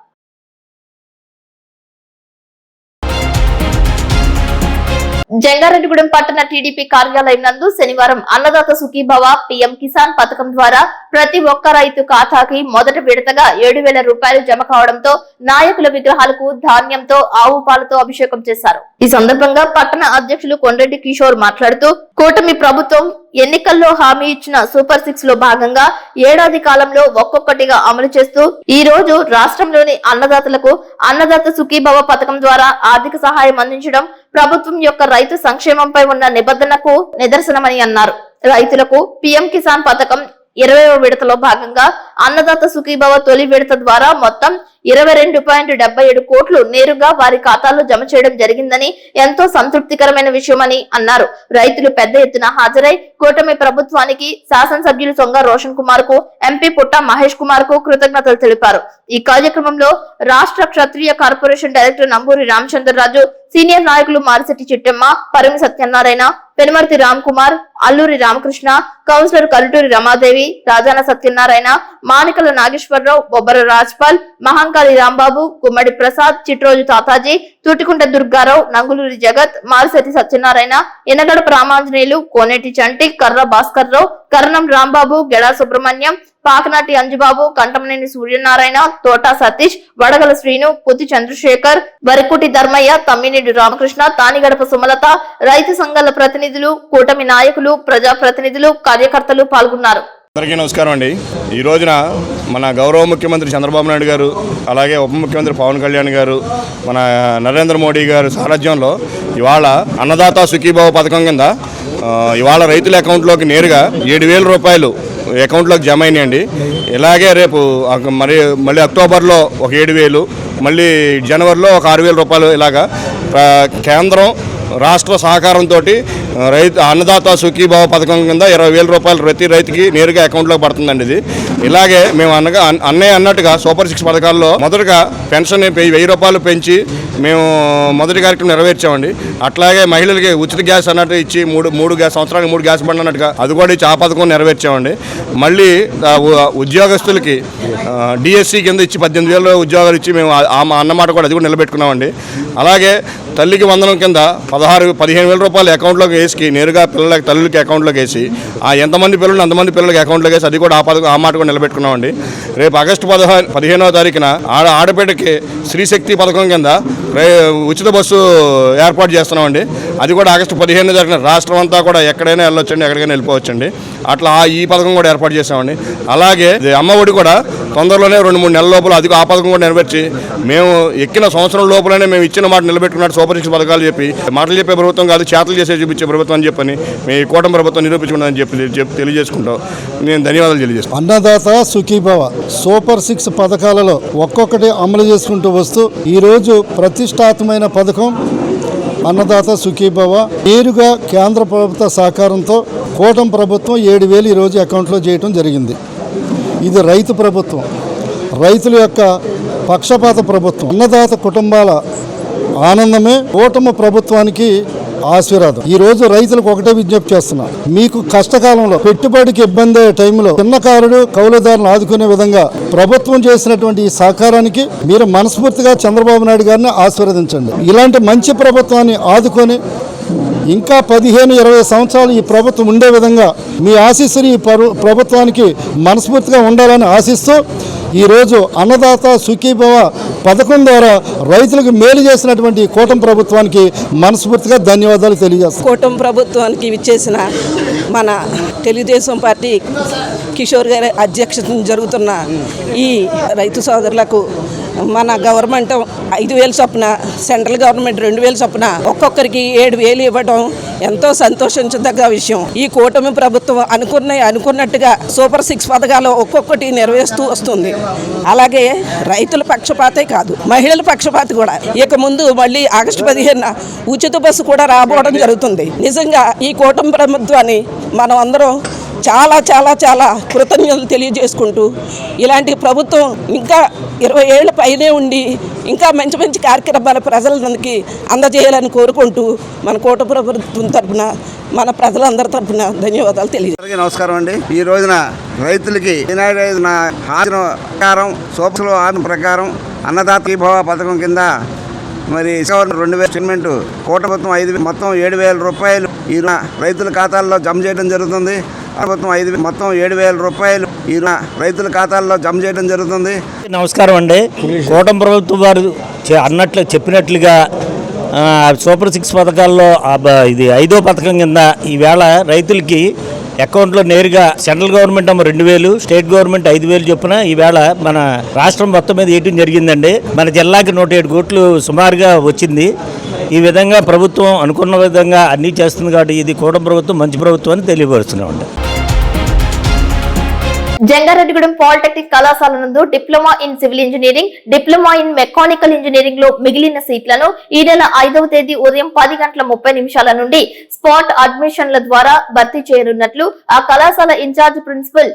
జంగారెడ్డిగూడెం పట్టణ టీడీపీ కార్యాలయం నందు శనివారం అన్నదాత సుఖీభవ పీఎం కిసాన్ పథకం ద్వారా ప్రతి ఒక్క రైతు ఖాతాకి మొదటి విడతగా 7,000 రూపాయలు జమ కావడంతో నాయకుల విగ్రహాలకు ధాన్యంతో ఆవు పాలతో అభిషేకం చేశారు. ఈ సందర్భంగా పట్టణ అధ్యక్షులు కొండరెడ్డి కిషోర్ మాట్లాడుతూ కూటమి ప్రభుత్వం ఎన్నికల్లో హామీ ఇచ్చిన సూపర్ 6 లో భాగంగా ఏడాది కాలంలో ఒక్కొక్కటిగా అమలు చేస్తూ ఈ రోజు రాష్ట్రంలోని అన్నదాతలకు అన్నదాత సుఖీభవ పథకం ద్వారా ఆర్థిక సహాయం అందించడం ప్రభుత్వం యొక్క రైతు సంక్షేమంపై ఉన్న నిబద్ధనకు నిదర్శనమని అన్నారు. రైతులకు పీఎం కిసాన్ పథకం 20వ విడతలో భాగంగా అన్నదాత సుఖీభవ తొలి విడత ద్వారా మొత్తం 22.77 కోట్లు నేరుగా వారి ఖాతాల్లో జమ చేయడం జరిగిందని ఎంతో సంతృప్తికరమైన విషయమని అన్నారు. రైతులు పెద్ద ఎత్తున హాజరై కూటమి ప్రభుత్వానికి, శాసనసభ్యులు సొంగ రోషన్ కుమార్ కు, ఎంపీ పుట్ట మహేష్ కుమార్ కు కృతజ్ఞతలు తెలిపారు. ఈ కార్యక్రమంలో రాష్ట్ర Kshatriya corporation director Namburi Ramachandraraju, senior నాయకులు మారిశెట్టి చిట్టెమ్మ, పరిమి సత్యనారాయణ, పెనుమర్తి రామ్ కుమార్, అల్లూరి రామకృష్ణ, కౌన్సిలర్ కలుటూరి రమాదేవి, రాజాన సత్యనారాయణ, మానికల నాగేశ్వరరావు, బొబ్బర రాజ్పాల్, మహంకాళి రాంబాబు, గుమ్మడి ప్రసాద్, చిట్రోజు తాతాజీ, తుటికుంట దుర్గారావు, నంగులూరి జగత్, మారిశెట్టి సత్యనారాయణ, ఎనగడప రామాంజనేయులు, కోనేటి చంటి, కర్ర భాస్కర్ రావు, కర్ణం రాంబాబు, గెడా సుబ్రహ్మణ్యం, పాకనాటి అంజుబాబు, కంటమనేని సూర్యనారాయణ, తోటా సతీష్, వడగల శ్రీను, పుతి చంద్రశేఖర్, వరికుటి ధర్మయ్య, తమ్మినేడు రామకృష్ణ, తానిగడప సుమలత, రైతు సంఘాల ప్రతినిధులు, కూటమి నాయకులు, ప్రజా ప్రతినిధులు, కార్యకర్తలు పాల్గొన్నారు. అందరికీ నమస్కారం అండి. ఈ రోజున మన గౌరవ ముఖ్యమంత్రి చంద్రబాబు నాయుడు గారు, అలాగే ఉప ముఖ్యమంత్రి పవన్ కళ్యాణ్ గారు, మన నరేంద్ర మోడీ గారు సారథ్యంలో ఇవాళ అన్నదాత సుఖీభావ పథకం కింద ఇవాళ రైతుల అకౌంట్లోకి నేరుగా 7,000 రూపాయలు అకౌంట్లోకి జమ అయినాయండి. ఇలాగే రేపు మళ్ళీ అక్టోబర్లో ఒక 7,000, మళ్ళీ జనవరిలో ఒక 6,000 రూపాయలు ఇలాగా కేంద్రం రాష్ట్ర సహకారంతో అన్నదాత సుఖీభావ పథకం కింద 20,000 రూపాయలు ప్రతి రైతుకి నేరుగా అకౌంట్లోకి పడుతుందండి. ఇది ఇలాగే మేము అన్నయ్య అన్నట్టుగా సూపర్ 6 పథకాల్లో మొదటగా పెన్షన్ 1,000 రూపాయలు పెంచి మేము మొదటి కార్యక్రమం నెరవేర్చామండి. అట్లాగే మహిళలకి ఉచిత గ్యాస్ అన్నట్టు ఇచ్చి సంవత్సరానికి 3 గ్యాస్ బండ్లు అన్నట్టుగా అది కూడా ఇచ్చి ఆ పథకం నెరవేర్చామండి. మళ్ళీ ఉద్యోగస్తులకి డిఎస్సి కింద ఇచ్చి 18,000 ఉద్యోగాలు ఇచ్చి మేము అన్నమాట కూడా అది కూడా నిలబెట్టుకున్నామండి. అలాగే తల్లికి వందనం కింద 15,000 రూపాయలు అకౌంట్లోకి వేసి నేరుగా తల్లికి అకౌంట్లోకి వేసి ఎంతమంది పిల్లలు అంతమంది పిల్లలకి అకౌంట్లోకి వేసి అది కూడా ఆ మాట కూడా నిలబెట్టుకున్నామండి. రేపు ఆగస్టు 15వ తారీఖున ఆడపేటకి స్త్రీశక్తి పథకం కింద ఉచిత బస్సు ఏర్పాటు చేస్తున్నామండి. అది కూడా ఆగస్టు 15వ తారీఖున రాష్ట్రం అంతా కూడా ఎక్కడైనా వెళ్ళొచ్చండి, ఎక్కడికైనా వెళ్ళిపోవచ్చండి. అట్లా ఈ పథకం కూడా ఏర్పాటు చేసామండి. అలాగే అమ్మ ఒడి కూడా తొందరలోనే 2-3 నెలల లోపల అది ఆ పథకం కూడా నెరవేర్చి మేము ఎక్కిన సంవత్సరం లోపలనే మేము ఇచ్చిన మాట నిలబెట్టుకున్నట్టు సూపర్ సిక్స్ పథకాలు చెప్పి మాటలు చెప్పే ప్రభుత్వం కాదు, చేతలు చేసే చూపించే ప్రభుత్వం అని చెప్పని మీ కూటమి ప్రభుత్వం నిరూపించుకుంటుందని చెప్పి తెలియజేసుకుంటాం. నేను ధన్యవాదాలు తెలియజేస్తాను. అన్నదాత సుఖీభవ సూపర్ 6 పథకాలలో ఒక్కొక్కటి అమలు చేసుకుంటూ వస్తూ ఈరోజు ప్రతిష్టాత్మకమైన పథకం అన్నదాత సుఖీభవ నేరుగా కేంద్ర ప్రభుత్వ సహకారంతో కూటమి ప్రభుత్వం 7,000 ఈరోజు అకౌంట్లో చేయడం జరిగింది. ఇది రైతు ప్రభుత్వం, రైతుల యొక్క పక్షపాత ప్రభుత్వం. అన్నదాత కుటుంబాల ఆనందమే కూటమి ప్రభుత్వానికి ఆశీర్వాదం. ఈ రోజు రైతులకు ఒకటే విజ్ఞప్తి చేస్తున్నా, మీకు కష్టకాలంలో పెట్టుబడికి ఇబ్బంది అయ్యే టైంలో చిన్నకారుడు కౌలుదారులను ఆదుకునే విధంగా ప్రభుత్వం చేసినటువంటి ఈ సహకారానికి మీరు మనస్ఫూర్తిగా చంద్రబాబు నాయుడు గారిని ఆశీర్వదించండి. ఇలాంటి మంచి ప్రభుత్వాన్ని ఆదుకొని ఇంకా 15-20 సంవత్సరాలు ఈ ప్రభుత్వం ఉండే విధంగా మీ ఆశీస్సులు ఈ ప్రభుత్వానికి మనస్ఫూర్తిగా ఉండాలని ఆశిస్తూ ఈరోజు అన్నదాత సుఖీభవ పథకం ద్వారా రైతులకు మేలు చేసినటువంటి కూటమి ప్రభుత్వానికి మనస్ఫూర్తిగా ధన్యవాదాలు తెలియజేస్తాం. కూటమి ప్రభుత్వానికి విచ్చేసిన మన తెలుగుదేశం పార్టీ కిషోర్ గారి అధ్యక్షతన జరుగుతున్న ఈ రైతు సోదరులకు మన గవర్నమెంట్ 5,000 చొప్పున, సెంట్రల్ గవర్నమెంట్ 2,000 చొప్పున ఒక్కొక్కరికి 7,000 ఇవ్వడం ఎంతో సంతోషించదగ్గ విషయం. ఈ కూటమి ప్రభుత్వం అనుకున్నట్టుగా సూపర్ 6 పథకాలు ఒక్కొక్కటి నెరవేరుస్తూ వస్తుంది. అలాగే రైతుల పక్షపాతే కాదు, మహిళల పక్షపాతి కూడా. ఇక ముందు మళ్ళీ ఆగస్టు 15న ఉచిత బస్సు కూడా రాబోవడం జరుగుతుంది. నిజంగా ఈ కూటమి ప్రభుత్వాన్ని మనం అందరం చాలా చాలా చాలా కృతజ్ఞతలు తెలియజేసుకుంటూ ఇలాంటి ప్రభుత్వం ఇంకా 20 ఏళ్ళ పైనే ఉండి ఇంకా మంచి మంచి కార్యక్రమాలు ప్రజలందరికీ అందజేయాలని కోరుకుంటూ మన కూటమి ప్రభుత్వం తరఫున మన ప్రజలందరి తరఫున ధన్యవాదాలు తెలియజేస్తాను. నమస్కారం అండి. ఈ రోజున రైతులకి హాజరు ప్రకారం సూపర్ హాజరు ప్రకారం అన్నదాత సుఖీభవ పథకం కింద మరి 2,000 సిమెంట్ కూటమి ప్రభుత్వం మొత్తం 7,000 రూపాయలు ఈ రైతుల ఖాతాల్లో జమ చేయడం జరుగుతుంది. ప్రభుత్వం 7,000 రూపాయలు ఈ రైతుల ఖాతాల్లో జమ చేయడం జరుగుతుంది. నమస్కారం అండి. కూటమి ప్రభుత్వం వారు చెప్పినట్లుగా సూపర్ 6 పథకాల్లో ఇది 5వ పథకం కింద ఈవేళ రైతులకి అకౌంట్లో నేరుగా సెంట్రల్ గవర్నమెంట్ 2,000, స్టేట్ గవర్నమెంట్ 5,000 చొప్పున ఈవేళ మన రాష్ట్రం మొత్తం మీద వేయటం జరిగిందండి. మన జిల్లాకి 107 కోట్లు సుమారుగా వచ్చింది. ఈ విధంగా ప్రభుత్వం అనుకున్న విధంగా అన్నీ చేస్తుంది కాబట్టి ఇది కూటమి ప్రభుత్వం మంచి ప్రభుత్వం అని తెలియపరుస్తున్నామండి. జంగారెడ్డిగూడెం పాలిటెక్నిక్ కళాశాల నందు diploma in civil engineering, diploma in mechanical engineering లో మిగిలిన సీట్లను ఈ నెల 5వ తేదీ ఉదయం 10:30 నుండి స్పాట్ అడ్మిషన్ల ద్వారా భర్తీ చేయనున్నట్లు ఆ కళాశాల ఇన్ఛార్జ్ ప్రిన్సిపల్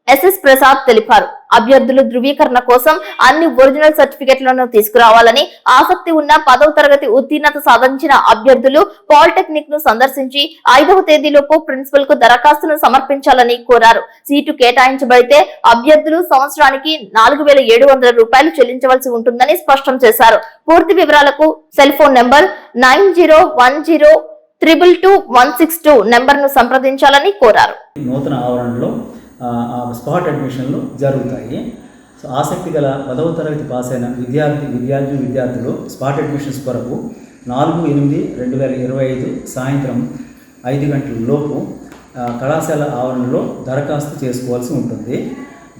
ఎస్ఎస్ ప్రసాద్ తెలిపారు. అభ్యర్థులు ధృవీకరణ కోసం అన్ని ఒరిజినల్ సర్టిఫికెట్లను తీసుకురావాలని, ఆసక్తి ఉన్న 10వ తరగతి ఉత్తీర్ణత సాధించిన అభ్యర్థులు పాలిటెక్నిక్ ను సందర్శించి 5వ తేదీలోపు ప్రిన్సిపల్ కు దరఖాస్తును సమర్పించాలని కోరారు. సీటు కేటాయించబడితే అభ్యర్థులు సంవత్సరానికి 4,700 రూపాయలు చెల్లించవలసి ఉంటుందని స్పష్టం చేశారు. పూర్తి వివరాలకు సెల్ ఫోన్ నెంబర్ 9010222162 నెంబర్ ను సంప్రదించాలని కోరారు. నూతన ఆవరణలో స్పాట్ అడ్మిషన్లు జరుగుతాయి. సో ఆసక్తి గల 10వ తరగతి పాస్ అయిన విద్యార్థులు స్పాట్ అడ్మిషన్స్ కొరకు 4/8/2025 సాయంత్రం 5 గంటల లోపు కళాశాల ఆవరణలో దరఖాస్తు చేసుకోవాల్సి ఉంటుంది.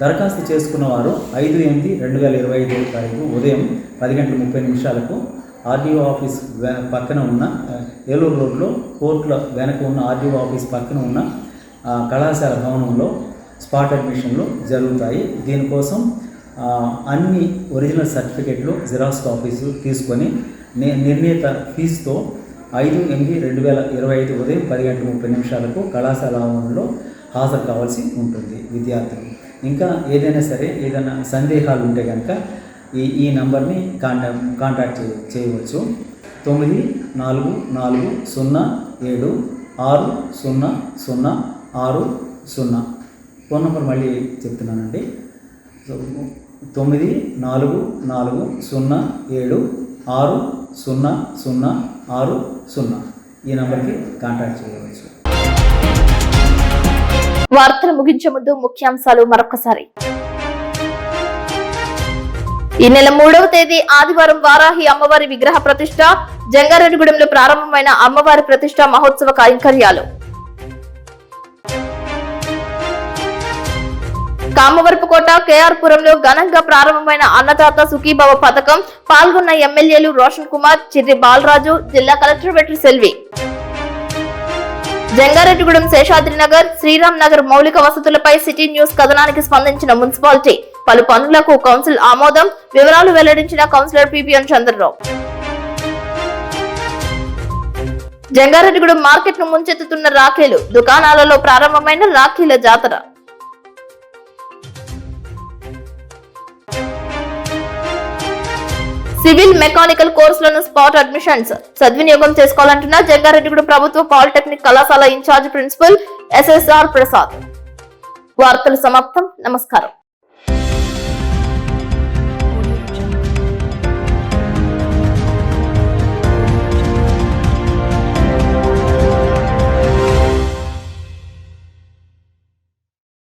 దరఖాస్తు చేసుకున్న వారు 5/8/2025 తారీఖు ఉదయం 10:30 ఆర్డీఓ ఆఫీస్ పక్కన ఉన్న ఏలూరు రోడ్లో కోర్టుల వెనక ఉన్న ఆర్డీఓ ఆఫీస్ పక్కన ఉన్న కళాశాల భవనంలో స్పాట్ అడ్మిషన్లు జరుగుతాయి. దీనికోసం అన్ని ఒరిజినల్ సర్టిఫికెట్లు జిరాక్స్ కాపీసు తీసుకొని నిర్ణీత ఫీజుతో 5/8/2025 ఉదయం 10:30 కళాశాల ఆవరణలో హాజరు కావాల్సి ఉంటుంది విద్యార్థులు. ఇంకా ఏదైనా సరే ఏదైనా సందేహాలు ఉంటే కనుక ఈ నంబర్ని కాంటాక్ట్ చేయవచ్చు. 9447600600. ఫోన్ నెంబర్ మళ్ళీ చెప్తున్నానండి. 9447600060. ఈ నెంబర్కి కాంటాక్ట్ చేయవచ్చు. వార్తలు ముగించే ముందు ముఖ్యాంశాలు మరొకసారి. ఈ నెల 3వ తేదీ ఆదివారం వారాహి అమ్మవారి విగ్రహ ప్రతిష్ట. జంగారెడ్డిగూడెంలో ప్రారంభమైన అమ్మవారి ప్రతిష్ట మహోత్సవ కైంకర్యాలు. కామవరపుకోట కేఆర్పురంలో ఘనంగా ప్రారంభమైన అన్నదాత సుఖీభవ పథకం పాల్గొన్న ఎమ్మెల్యేలు రోషన్ కుమార్, చిర్రి బాలరాజు, జిల్లా కలెక్టర్ వెట్రి సెల్వి. జంగారెడ్డిగూడెం, శేషాద్రి నగర్, శ్రీరామ్ నగర్ మౌలిక వసతులపై సిటీ న్యూస్ కథనానికి స్పందించిన మున్సిపాలిటీ పలు పనులకు కౌన్సిల్ ఆమోదం, వివరాలు వెల్లడించిన councillor PPN Chandrarao. Jangareddygudem market ను ముంచెత్తుతున్న రాఖీలు, దుకాణాలలో ప్రారంభమైన రాఖీల జాతర. సివిల్ మెకానికల్ కోర్సులను స్పాట్ అడ్మిషన్స్ సద్వినియోగం చేసుకోవాలంటున్న జంగారెడ్డిగూడెం ప్రభుత్వ పాలిటెక్నిక్ కళాశాల ఇన్ఛార్జ్ ప్రిన్సిపల్ SSR ప్రసాద్. వార్తలు సమాప్తం. నమస్కారం.